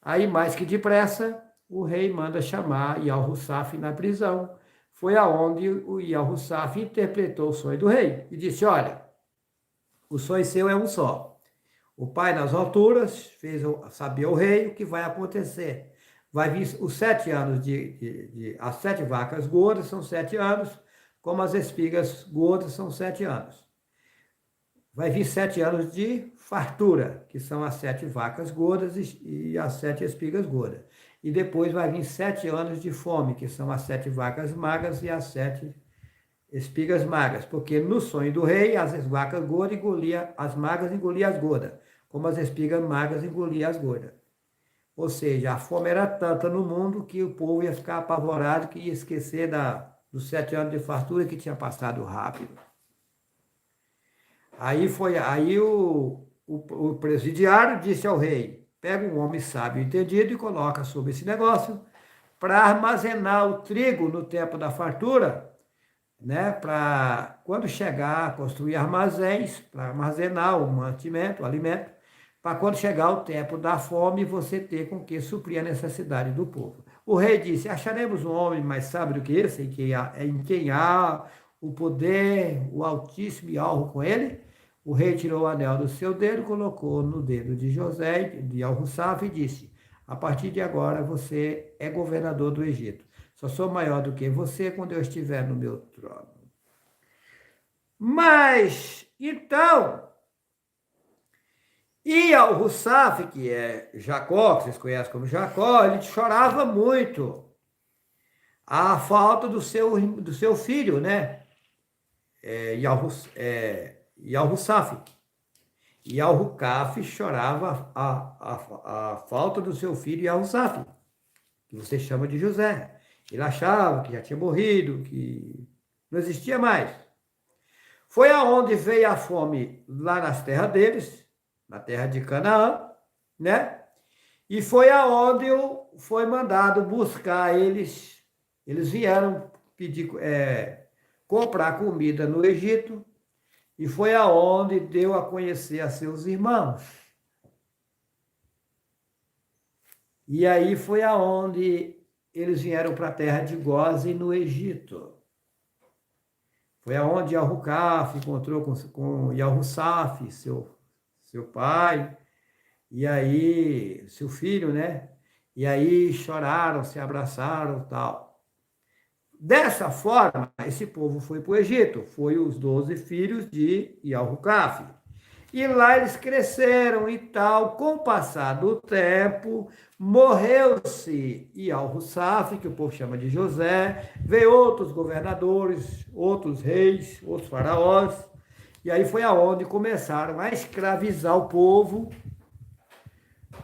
Aí, mais que depressa, o rei manda chamar Yal-Hussaf na prisão. Foi aonde o Yal-Hussaf interpretou o sonho do rei e disse, olha, o sonho seu é um só. O pai nas alturas fez saber ao rei o que vai acontecer. Vai vir os 7 anos as 7 vacas gordas são 7 anos, como as espigas gordas são 7 anos. Vai vir 7 anos de fartura, que são as 7 vacas gordas e as 7 espigas gordas. E depois vai vir 7 anos de fome, que são as 7 vacas magras e as 7 espigas magras. Porque no sonho do rei, as vacas gordas engoliam, as magras engoliam as gordas, como as espigas magras engoliam as gordas. Ou seja, a fome era tanta no mundo que o povo ia ficar apavorado, que ia esquecer dos 7 anos de fartura que tinha passado rápido. Aí o presidiário disse ao rei, pega um homem sábio e entendido e coloca sobre esse negócio para armazenar o trigo no tempo da fartura, né? Para quando chegar, construir armazéns para armazenar o mantimento, o alimento, para quando chegar o tempo da fome, você ter com que suprir a necessidade do povo. O rei disse, acharemos um homem mais sábio do que esse, em quem há o poder, o Altíssimo e algo com ele? O rei tirou o anel do seu dedo, colocou no dedo de José, de Yal-Hussaf, e disse, a partir de agora você é governador do Egito. Só sou maior do que você quando eu estiver no meu trono. Mas, então... E Yal-Hussaf, que é Jacó, que vocês conhecem como Jacó, ele chorava muito a falta do seu filho, né? Yahusaf. Yahukaf chorava a falta do seu filho Yahusaf, que você chama de José. Ele achava que já tinha morrido, que não existia mais. Foi aonde veio a fome lá nas terras deles, na terra de Canaã, né? E foi aonde foi mandado buscar eles. Eles vieram pedir, comprar comida no Egito, e foi aonde deu a conhecer a seus irmãos. E aí foi aonde eles vieram para a terra de Gósen, no Egito. Foi aonde Yahukaf encontrou com Yahusaf, seu pai, e aí, seu filho, né? E aí choraram, se abraçaram, tal. Dessa forma, esse povo foi para o Egito, foi os 12 filhos de Yahukaf. E lá eles cresceram e tal. Com o passar do tempo, morreu-se Yahusaf, que o povo chama de José, veio outros governadores, outros reis, outros faraós, e aí foi aonde começaram a escravizar o povo,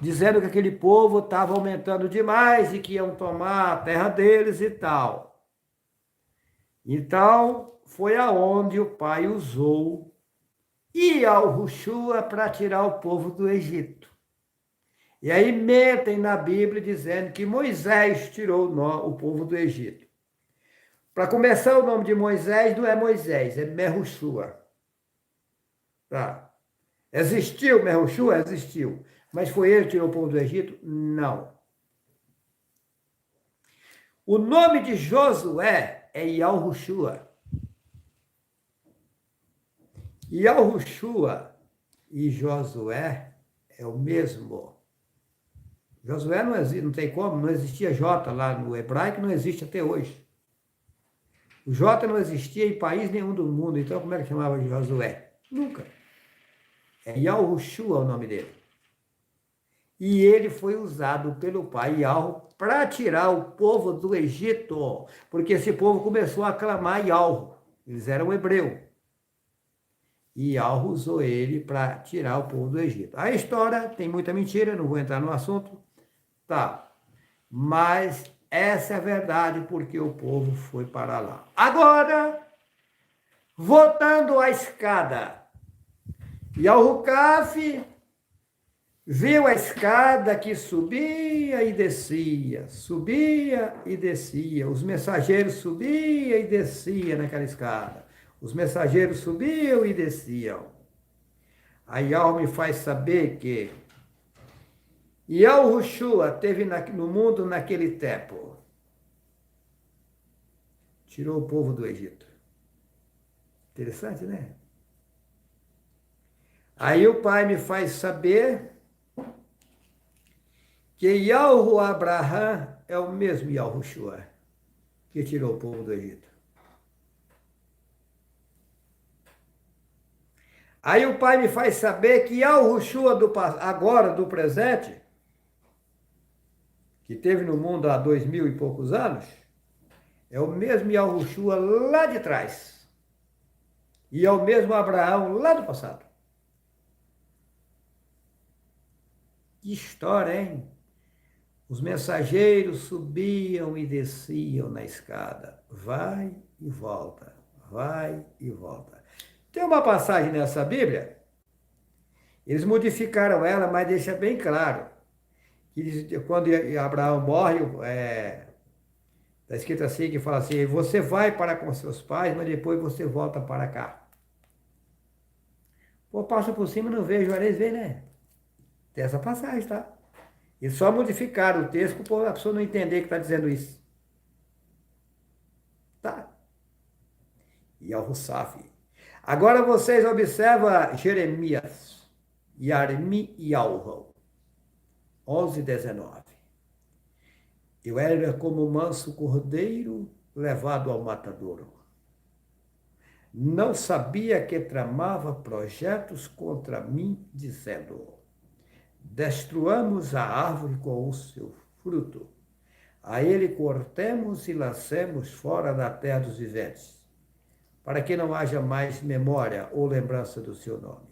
dizendo que aquele povo estava aumentando demais e que iam tomar a terra deles e tal. Então, foi aonde o pai usou Yahushua para tirar o povo do Egito. E aí mentem na Bíblia dizendo que Moisés tirou o povo do Egito. Para começar, o nome de Moisés não é Moisés, é Mehushua. Tá? Existiu Mehushua? Existiu. Mas foi ele que tirou o povo do Egito? Não. O nome de Josué é Yahushua. Yahushua e Josué é o mesmo. Josué não existe, não tem como, não existia J lá no hebraico, não existe até hoje. O J não existia em país nenhum do mundo, então como é que chamava de Josué? Nunca. É Yahushua o nome dele. E ele foi usado pelo pai Yahweh para tirar o povo do Egito, porque esse povo começou a clamar Yahweh, eles eram hebreus. E Yahweh usou ele para tirar o povo do Egito. A história tem muita mentira, não vou entrar no assunto, tá? Mas essa é a verdade, porque o povo foi para lá. Agora, voltando à escada, Yahukaf viu a escada que subia e descia, os mensageiros subiam e desciam naquela escada. Os mensageiros subiam e desciam. Aí Yahweh me faz saber que Yahushua teve no mundo naquele tempo. Tirou o povo do Egito. Interessante, né? Aí o pai me faz saber que Yahu Abraham é o mesmo Yahushua que tirou o povo do Egito. Aí o pai me faz saber que Yahushua agora, do presente, que teve no mundo há 2000 e poucos anos, é o mesmo Yahushua lá de trás. E é o mesmo Abraão lá do passado. Que história, hein? Os mensageiros subiam e desciam na escada. Vai e volta, vai e volta. Tem uma passagem nessa Bíblia, eles modificaram ela, mas deixa bem claro, que quando Abraão morre, está escrito assim, que fala assim, você vai para com seus pais, mas depois você volta para cá. Pô, passa por cima e não vejo, eles veem, né? Tem essa passagem, tá? E só modificaram o texto para a pessoa não entender que está dizendo isso. Tá? E Yahusaf. Agora vocês observam Jeremias, Yarmi-Yahu, 11:19. Eu era como manso cordeiro levado ao matadouro. Não sabia que tramava projetos contra mim, dizendo, destruamos a árvore com o seu fruto. A ele cortemos e lancemos fora da terra dos viventes. para que não haja mais memória ou lembrança do seu nome.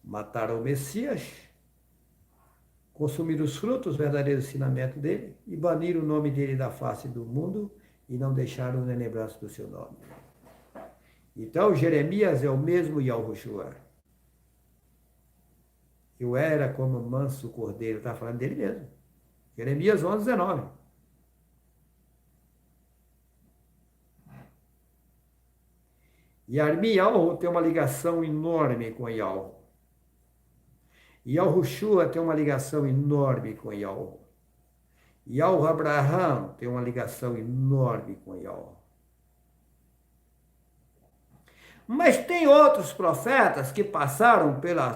Mataram o Messias, consumiram os frutos, o verdadeiro ensinamento dele, e baniram o nome dele da face do mundo e não deixaram nem lembrança do seu nome. Então, Jeremias é o mesmo Yahushua. Eu era como um manso cordeiro, está falando dele mesmo. Jeremias 11, 19. E Armiel tem uma ligação enorme com Yahu. Yahushua tem uma ligação enorme com Yahu. Yahu Abraham tem uma ligação enorme com Yahu. Mas tem outros profetas que passaram pela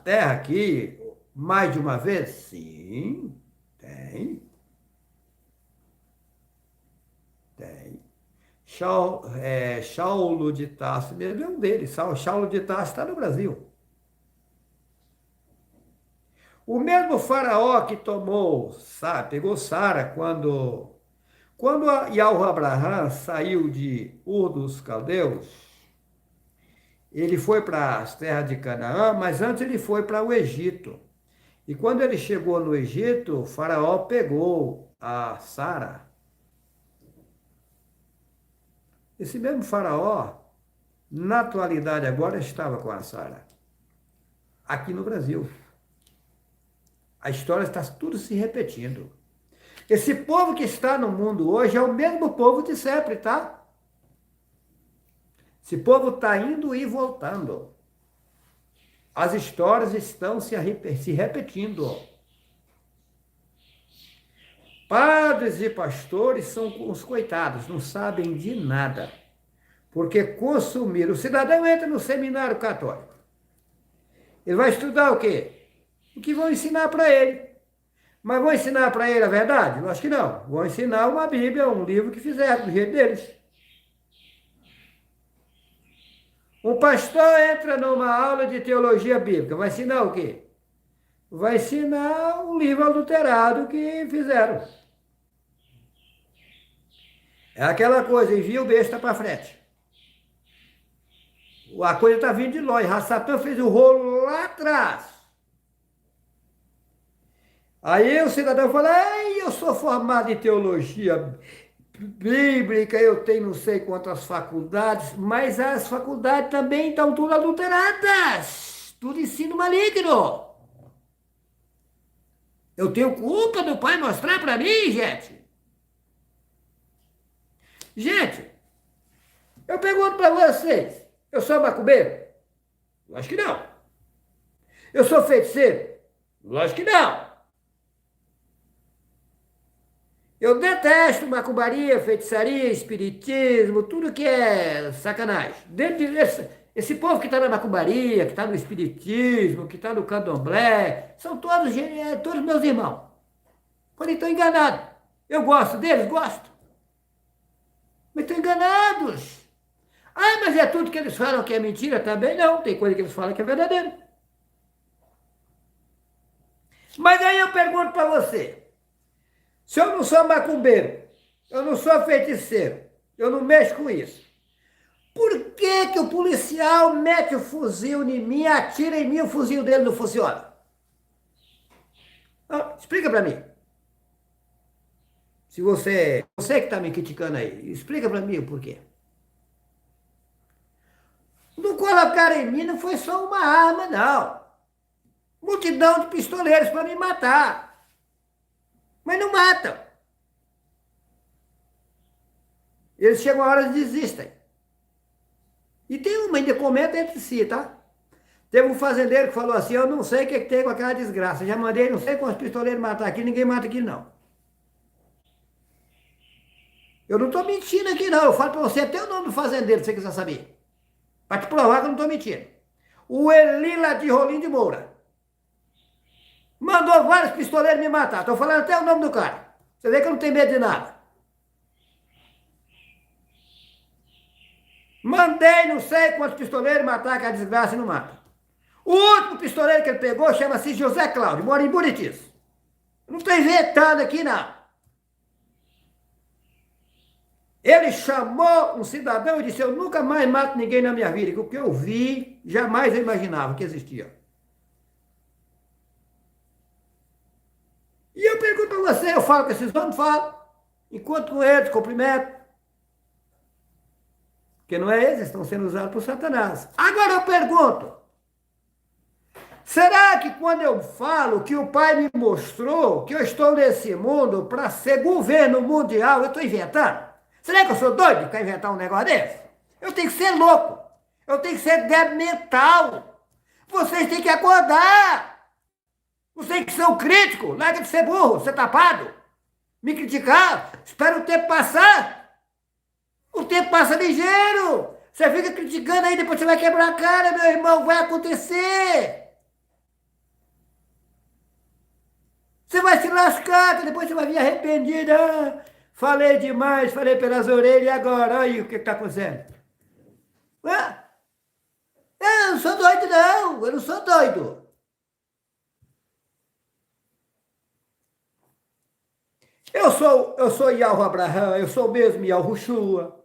terra aqui mais de uma vez? Sim, tem. Tem. Saulo de Tarso mesmo é um deles. Saulo de Tarso está no Brasil. O mesmo faraó que pegou Sara quando Yahu Abraham saiu de Ur dos Caldeus, ele foi para as terras de Canaã, mas antes ele foi para o Egito. E quando ele chegou no Egito, o faraó pegou a Sara. Esse mesmo faraó, na atualidade agora, estava com a Sara. Aqui no Brasil. A história está tudo se repetindo. Esse povo que está no mundo hoje é o mesmo povo de sempre, tá? Esse povo está indo e voltando. As histórias estão se repetindo. Padres e pastores são os coitados, não sabem de nada. Porque consumiram. O cidadão entra no seminário católico. Ele vai estudar o quê? O que vão ensinar para ele. Mas vão ensinar para ele a verdade? Eu acho que não. Vão ensinar uma Bíblia, um livro que fizeram do jeito deles. Um pastor entra numa aula de teologia bíblica, vai ensinar o quê? Vai ensinar um livro adulterado que fizeram. É aquela coisa, envia o besta para frente. A coisa está vindo de longe. Satã fez o rolo lá atrás. Aí o cidadão fala, eu sou formado em teologia bíblica, eu tenho não sei quantas faculdades, mas as faculdades também estão tudo adulteradas. Tudo ensino maligno. Eu tenho culpa do pai mostrar para mim, gente. Gente, eu pergunto para vocês, eu sou macumbeiro? Lógico que não. Eu sou feiticeiro? Lógico que não. Eu detesto macumbaria, feitiçaria, espiritismo, tudo que é sacanagem. Dentro esse povo que está na macumbaria, que está no espiritismo, que está no candomblé, são todos meus irmãos. Quando estão enganados. Eu gosto deles? Gosto. Mas estão enganados. Ah, mas é tudo que eles falam que é mentira também? Não, tem coisa que eles falam que é verdadeiro. Mas aí eu pergunto para você, se eu não sou macumbeiro, eu não sou feiticeiro, eu não mexo com isso, por que que o policial mete o fuzil em mim, atira em mim, o fuzil dele não funciona? Explica para mim. Se você que está me criticando aí, explica para mim o porquê. Não colocaram em mim, não foi só uma arma, não. Multidão de pistoleiros para me matar. Mas não matam. Eles chegam a hora e desistem. E tem uma, ainda comenta entre si, tá? Teve um fazendeiro que falou assim, eu não sei o que tem com aquela desgraça. Já mandei não sei quantos pistoleiros matar aqui, ninguém mata aqui não. Eu não estou mentindo aqui não, eu falo para você até o nome do fazendeiro, se você quiser saber. Para te provar que eu não estou mentindo. O Elila de Rolim de Moura. Mandou vários pistoleiros me matar. Estou falando até o nome do cara. Você vê que eu não tenho medo de nada. Mandei não sei quantos pistoleiros matar, que a desgraça não mata. O último pistoleiro que ele pegou chama-se José Cláudio, mora em Buritis. Não estou inventando aqui, não. Ele chamou um cidadão e disse, eu nunca mais mato ninguém na minha vida, que o que eu vi, jamais eu imaginava que existia. E eu pergunto a você, eu falo com esses homens, falo, encontro com eles, cumprimento, porque não é eles, estão sendo usados por Satanás. Agora eu pergunto, será que quando eu falo que o Pai me mostrou que eu estou nesse mundo para ser governo mundial, eu estou inventando? Será que eu sou doido para inventar um negócio desse? Eu tenho que ser louco. Eu tenho que ser débil mental. Vocês têm que acordar. Vocês que são críticos, larga de ser burro, ser tapado. Me criticar, espera o tempo passar. O tempo passa ligeiro. Você fica criticando aí, depois você vai quebrar a cara, meu irmão, vai acontecer. Você vai se lascar, depois você vai vir arrependido. Ah, falei demais, falei pelas orelhas, e agora? Olha aí o que está acontecendo. Ah, eu não sou doido, não. Eu não sou doido. Eu sou Yahweh Abraham, eu sou mesmo Yahweh Shua.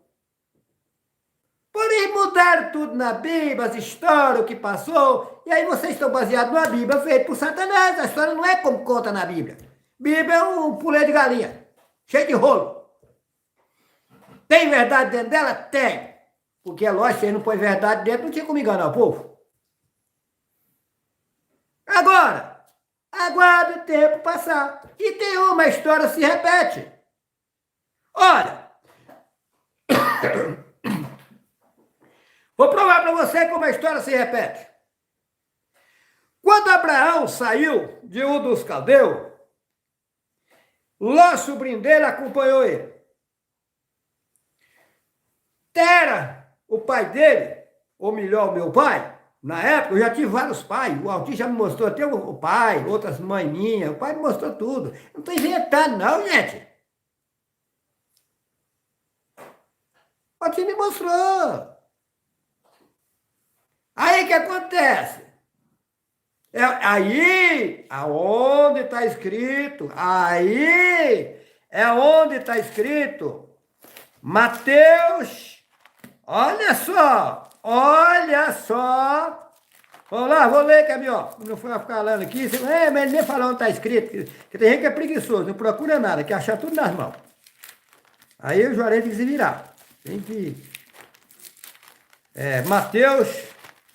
Porém, mudaram tudo na Bíblia, as histórias, o que passou, e aí vocês estão baseados na Bíblia, feito por Satanás. A história não é como conta na Bíblia. Bíblia é um pulê de galinha, cheio de rolo. Tem verdade dentro dela? Tem. Porque é lógico, se não põe verdade dentro, não tinha como enganar o povo. Agora, aguarde o tempo passar. E tem uma história que se repete. Olha, vou provar para você como a história se repete. Quando Abraão saiu de Ur dos Caldeus, Ló, sobrinho dele, acompanhou ele. Tera, o pai dele, ou melhor, o meu pai, na época eu já tive vários pais, o Altir já me mostrou até o pai, outras mães minhas, o pai me mostrou tudo. Não estou inventando não, gente. O Altir me mostrou. Aí o que acontece? Aí, aonde está escrito, Mateus, olha só, vamos lá, vou ler, Caminhão, não foi ficar lendo aqui, mas ele nem falou onde está escrito, que tem gente que é preguiçoso, não procura nada, quer achar tudo nas mãos. Aí o Juarez tem que se virar, tem que... Mateus,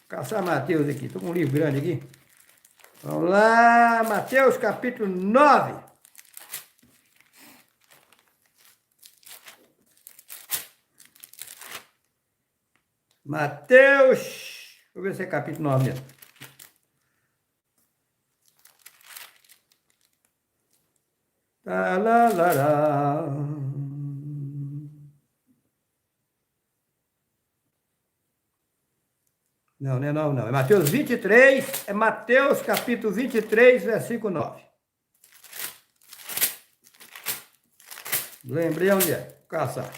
caçar Mateus aqui, estou com um livro grande aqui. Vamos lá, Mateus capítulo 9. Mateus, deixa eu ver se é capítulo 9 mesmo. Não, não é 9, não. É Mateus 23, é Mateus capítulo 23, versículo 9. Lembrei onde é. Caçar.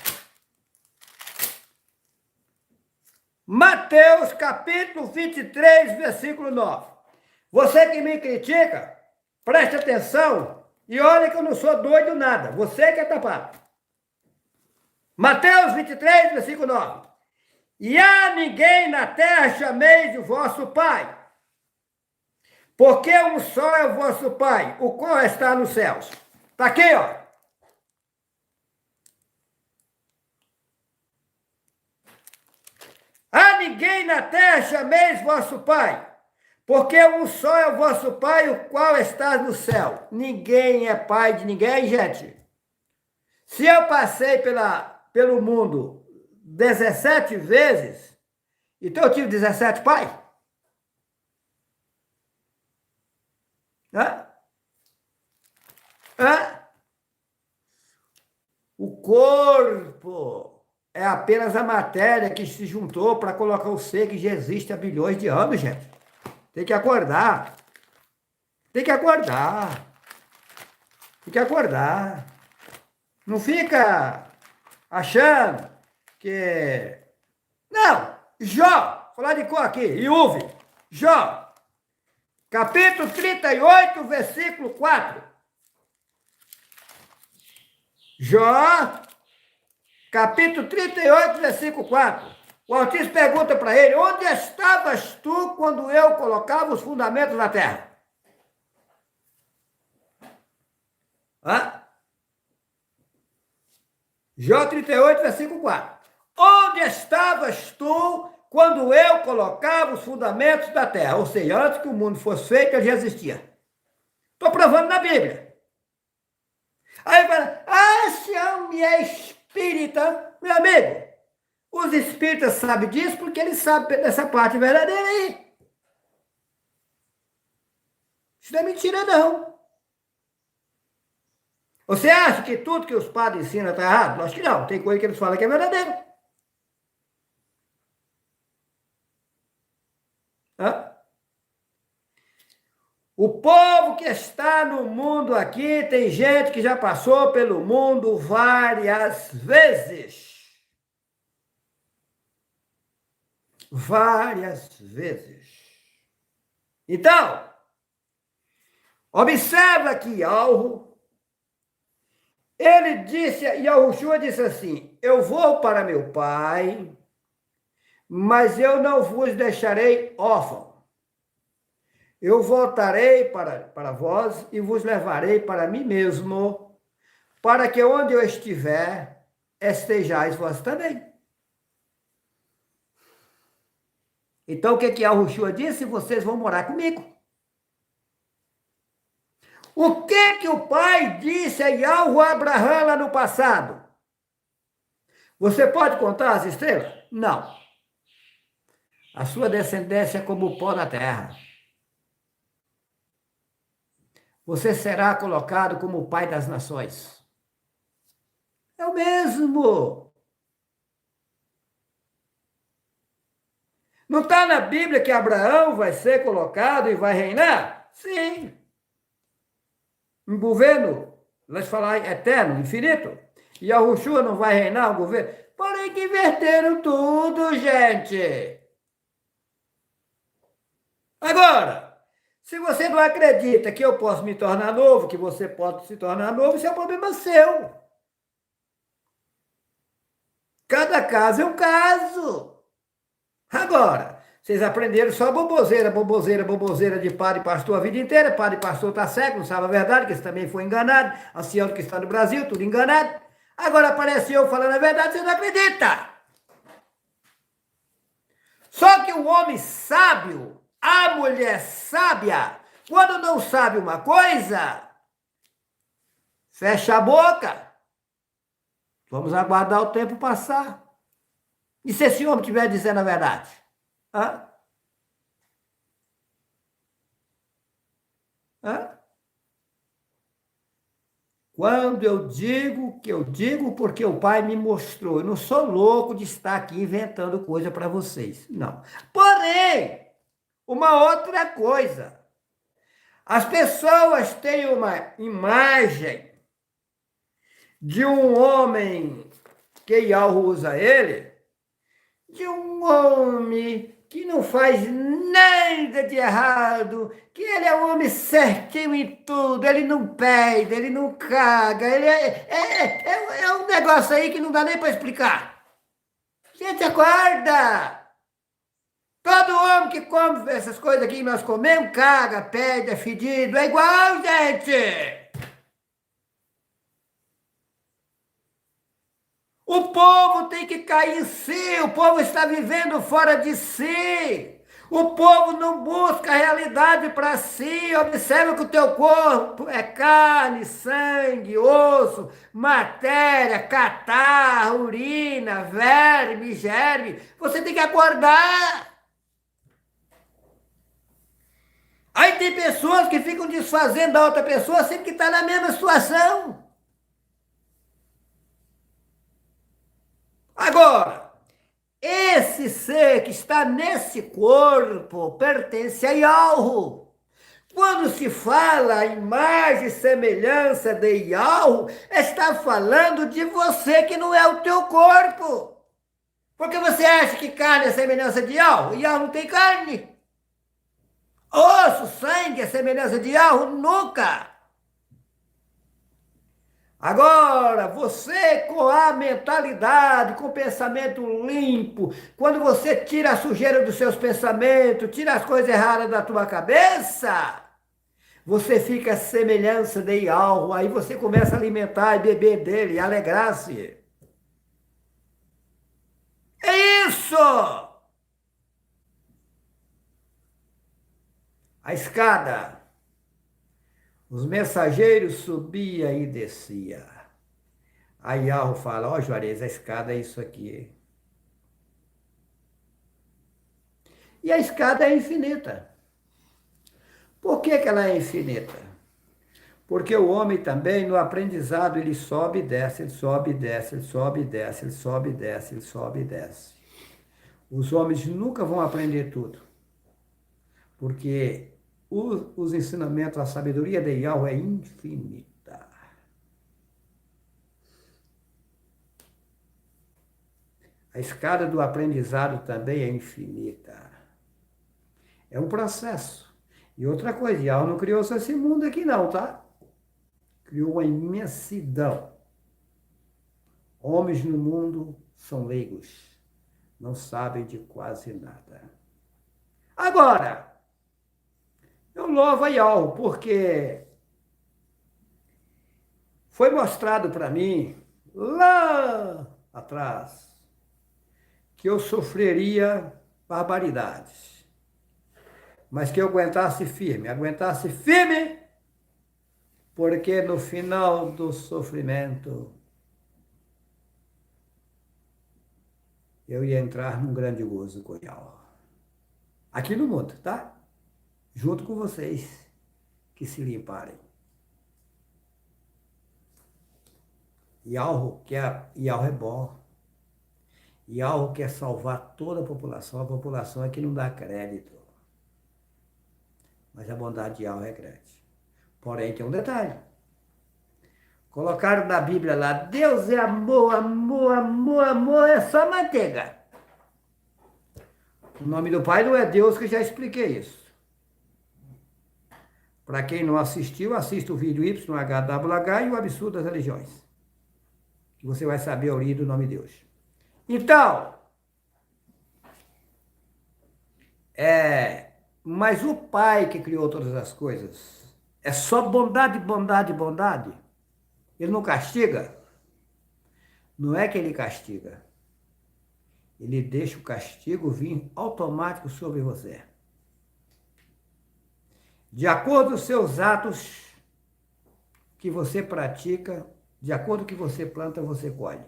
Mateus capítulo 23, versículo 9. Você que me critica, preste atenção e olha que eu não sou doido nada. Você que é tapado. Mateus 23, versículo 9. E a ninguém na terra chameis o vosso Pai, porque um só é o vosso Pai, o qual está nos céus. Está aqui, ó. A ninguém na terra chameis vosso Pai, porque um só é o vosso Pai, o qual está no céu. Ninguém é pai de ninguém, gente. Se eu passei pelo mundo 17 vezes, então eu tive 17 pais? O corpo é apenas a matéria que se juntou para colocar o ser que já existe há bilhões de anos, gente. Tem que acordar. Tem que acordar. Tem que acordar. Não fica achando que... Não! Jó! Falar de cor aqui. E ouve. Jó. Capítulo 38, versículo 4. Jó, Capítulo 38, versículo 4. O Altíssimo pergunta para ele: onde estavas tu quando eu colocava os fundamentos da terra? Hã? Jó 38, versículo 4. Onde estavas tu quando eu colocava os fundamentos da terra? Ou seja, antes que o mundo fosse feito, ele já existia. Estou provando na Bíblia. Aí fala: esse homem é espírita. Meu amigo, os espíritas sabem disso porque eles sabem dessa parte verdadeira aí. Isso não é mentira, não. Você acha que tudo que os padres ensinam está errado? Acho que não. Tem coisa que eles falam que é verdadeiro. Hã? O povo que está no mundo aqui, tem gente que já passou pelo mundo várias vezes. Várias vezes. Então, observa aqui algo. Ele disse, Yahushua disse assim: eu vou para meu pai, mas eu não vos deixarei órfão. Eu voltarei para vós e vos levarei para mim mesmo, para que onde eu estiver, estejais vós também. Então, o que Yahushua disse? Vocês vão morar comigo. O que o pai disse a Yahu Abraham lá no passado? Você pode contar as estrelas? Não. A sua descendência é como o pó da terra. Você será colocado como o pai das nações. É o mesmo. Não está na Bíblia que Abraão vai ser colocado e vai reinar? Sim. Um governo, nós falar eterno, infinito. E Yahushua não vai reinar um governo? Porém que inverteram tudo, gente. Agora, se você não acredita que eu posso me tornar novo, que você pode se tornar novo, isso é um problema seu. Cada caso é um caso. Agora, vocês aprenderam só boboseira de padre e pastor a vida inteira. Padre e pastor está cego, não sabe a verdade, que isso também foi enganado. Ancião que está no Brasil, tudo enganado. Agora aparece eu falando a verdade, você não acredita. Só que o homem sábio, a mulher sábia, quando não sabe uma coisa, fecha a boca. Vamos aguardar o tempo passar. E se esse homem estiver dizendo a verdade? Hã? Hã? Quando eu digo, que eu digo porque o pai me mostrou. Eu não sou louco de estar aqui inventando coisa para vocês. Não. Porém, uma outra coisa. As pessoas têm uma imagem de um homem, que Yahu usa ele, de um homem que não faz nada de errado, que ele é um homem certinho em tudo, ele não peida, ele não caga, ele é um negócio aí que não dá nem para explicar. Gente, acorda! Todo homem que come essas coisas aqui que nós comemos, caga, pede, é fedido, é igual, gente! O povo tem que cair em si, o povo está vivendo fora de si. O povo não busca a realidade para si. Observa que o teu corpo é carne, sangue, osso, matéria, catarro, urina, verme, germe. Você tem que acordar. Aí tem pessoas que ficam desfazendo a outra pessoa sempre que está na mesma situação. Agora, esse ser que está nesse corpo pertence a Yahu. Quando se fala imagem e semelhança de Yahu, está falando de você que não é o teu corpo. Porque você acha que carne é semelhança de Yahu? Yahu não tem carne. Osso, sangue é semelhança de Yahu? Nunca. Agora, você com a mentalidade, com o pensamento limpo, quando você tira a sujeira dos seus pensamentos, tira as coisas erradas da tua cabeça, você fica à semelhança de algo, aí você começa a alimentar e beber dele, e alegrar-se. É isso! A escada. Os mensageiros subia e descia. Aí Alro fala, ó Juarez, a escada é isso aqui. E a escada é infinita. Por que que ela é infinita? Porque o homem também, no aprendizado, ele sobe e desce, ele sobe e desce, ele sobe e desce, ele sobe e desce, ele sobe e desce. Os homens nunca vão aprender tudo. Porque os ensinamentos, a sabedoria de Yahweh é infinita. A escada do aprendizado também é infinita. É um processo. E outra coisa, Yahweh não criou só esse mundo aqui não, tá? Criou uma imensidão. Homens no mundo são leigos. Não sabem de quase nada. Agora, eu louvo a Yahweh, porque foi mostrado para mim, lá atrás, que eu sofreria barbaridades, mas que eu aguentasse firme, porque no final do sofrimento, eu ia entrar num grande gozo com Yahweh. Aqui no mundo, tá? Junto com vocês que se limparem. Yahweh é bom. Yahweh quer salvar toda a população é que não dá crédito. Mas a bondade de Yahweh é grande. Porém, tem um detalhe. Colocaram na Bíblia lá, Deus é amor, amor, amor, amor, é só manteiga. O nome do Pai não é Deus, que já expliquei isso. Para quem não assistiu, assista o vídeo YHWH e o Absurdo das Religiões. Que você vai saber a origem do nome de Deus. Então, mas o Pai que criou todas as coisas, é só bondade, bondade, bondade. Ele não castiga? Não é que ele castiga. Ele deixa o castigo vir automático sobre você. De acordo com os seus atos que você pratica, de acordo com o que você planta, você colhe.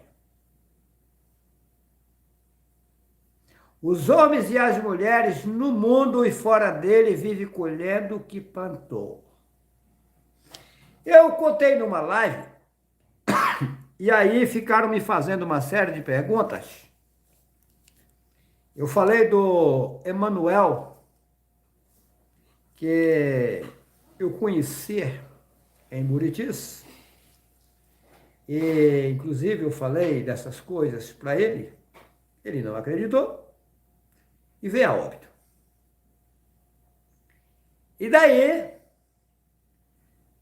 Os homens e as mulheres no mundo e fora dele vivem colhendo o que plantou. Eu contei numa live, e aí ficaram me fazendo uma série de perguntas. Eu falei do Emanuel, que eu conheci em Buritis, e inclusive eu falei dessas coisas para ele, ele não acreditou, e veio a óbito. E daí,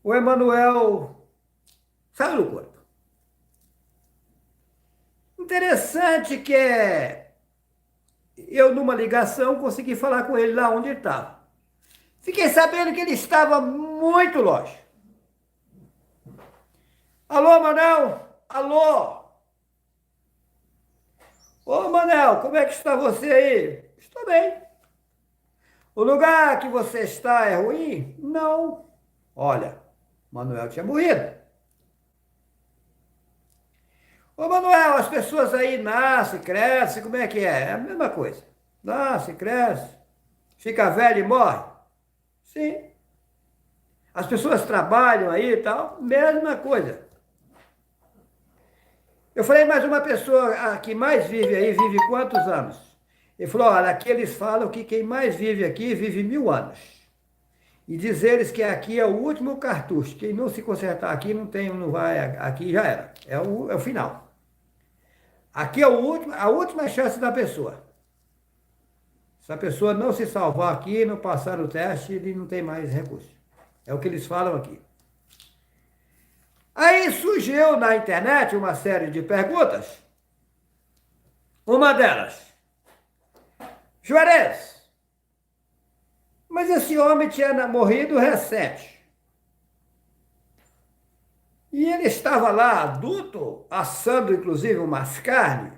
o Emanuel saiu do corpo. Interessante que eu, numa ligação, consegui falar com ele lá onde ele estava. Fiquei sabendo que ele estava muito longe. Alô, Manel? Alô? Ô, Manel, como é que está você aí? Estou bem. O lugar que você está é ruim? Não. Olha, Manuel tinha morrido. Ô, Manuel, as pessoas aí nascem, crescem, como é que é? É a mesma coisa. Nasce, cresce, fica velho e morre. Sim. As pessoas trabalham aí e tal, mesma coisa. Eu falei, mas uma pessoa que mais vive aí, vive quantos anos? Ele falou, olha, aqui eles falam que quem mais vive aqui, vive 1000 anos. E diz eles que aqui é o último cartucho. Quem não se consertar aqui, não vai, aqui já era. É o final. Aqui é a última chance da pessoa. Se a pessoa não se salvar aqui, não passar no teste, ele não tem mais recurso. É o que eles falam aqui. Aí surgiu na internet uma série de perguntas. Uma delas, Juarez, mas esse homem tinha morrido recente. E ele estava lá, adulto, assando inclusive umas carnes.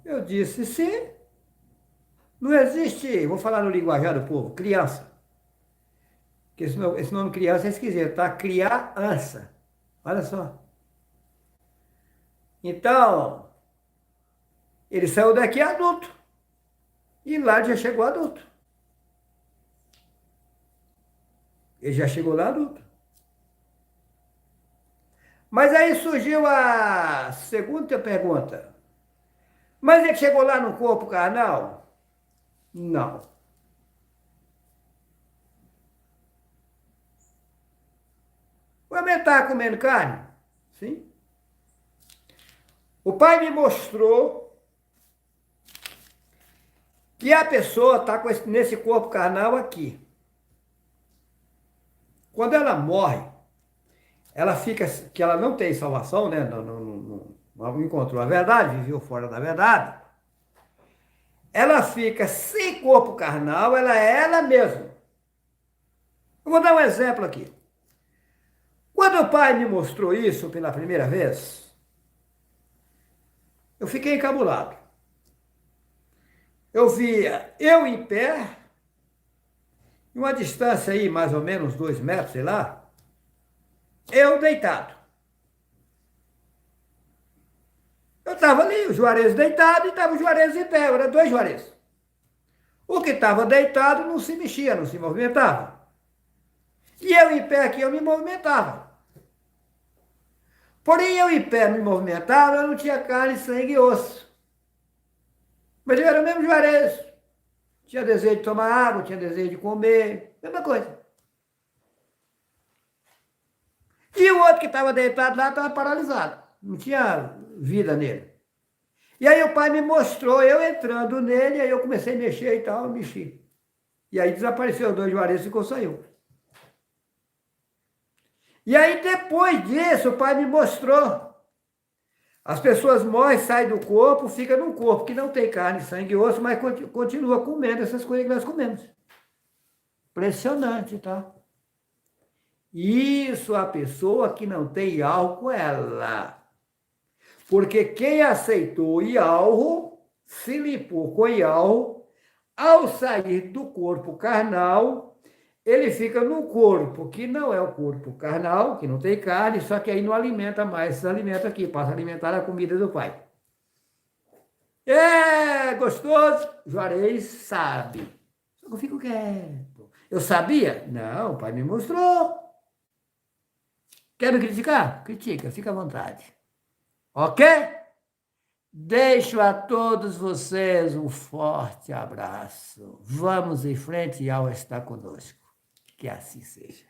Eu disse, sim, não existe, vou falar no linguajar do povo, criança. Porque esse nome criança é esquisito, tá? Criança. Olha só. Então, ele saiu daqui adulto. E lá já chegou adulto. Ele já chegou lá adulto. Mas aí surgiu a segunda pergunta. Mas ele chegou lá no corpo carnal? Não. O homem está comendo carne? Sim. O pai me mostrou que a pessoa está nesse corpo carnal aqui. Quando ela morre, ela fica, que ela não tem salvação, né? Não encontrou a verdade, viveu fora da verdade. Ela fica sem corpo carnal, ela é ela mesma. Eu vou dar um exemplo aqui. Quando o pai me mostrou isso pela primeira vez, eu fiquei encabulado. Eu via eu em pé, em uma distância aí, mais ou menos 2 metros, sei lá, eu deitado. Eu estava ali, o Juarez deitado e estava o Juarez em pé, eram 2 Juarez. O que estava deitado não se mexia, não se movimentava. E eu em pé aqui, eu me movimentava. Porém, eu em pé me movimentava, eu não tinha carne, sangue e osso. Mas eu era o mesmo Juarez. Tinha desejo de tomar água, tinha desejo de comer, mesma coisa. E o outro que estava deitado lá estava paralisado. Não tinha vida nele. E aí o pai me mostrou, eu entrando nele, aí eu comecei a mexer e tal, eu mexi. E aí desapareceu os 2 Juarez e saiu. E aí depois disso o pai me mostrou. As pessoas morrem, saem do corpo, fica num corpo que não tem carne, sangue e osso, mas continua comendo essas coisas que nós comemos. Impressionante, tá? Isso a pessoa que não tem álcool, ela. Porque quem aceitou Ialro, se limpou com Ialro, ao sair do corpo carnal, ele fica num corpo que não é o corpo carnal, que não tem carne, só que aí não alimenta mais esses alimentos aqui, passa a alimentar a comida do pai. É gostoso? Juarez sabe. Só que eu fico quieto. Eu sabia? Não, o pai me mostrou. Quer me criticar? Critica, fica à vontade. Ok? Deixo a todos vocês um forte abraço. Vamos em frente e Yahweh está conosco. Que assim seja.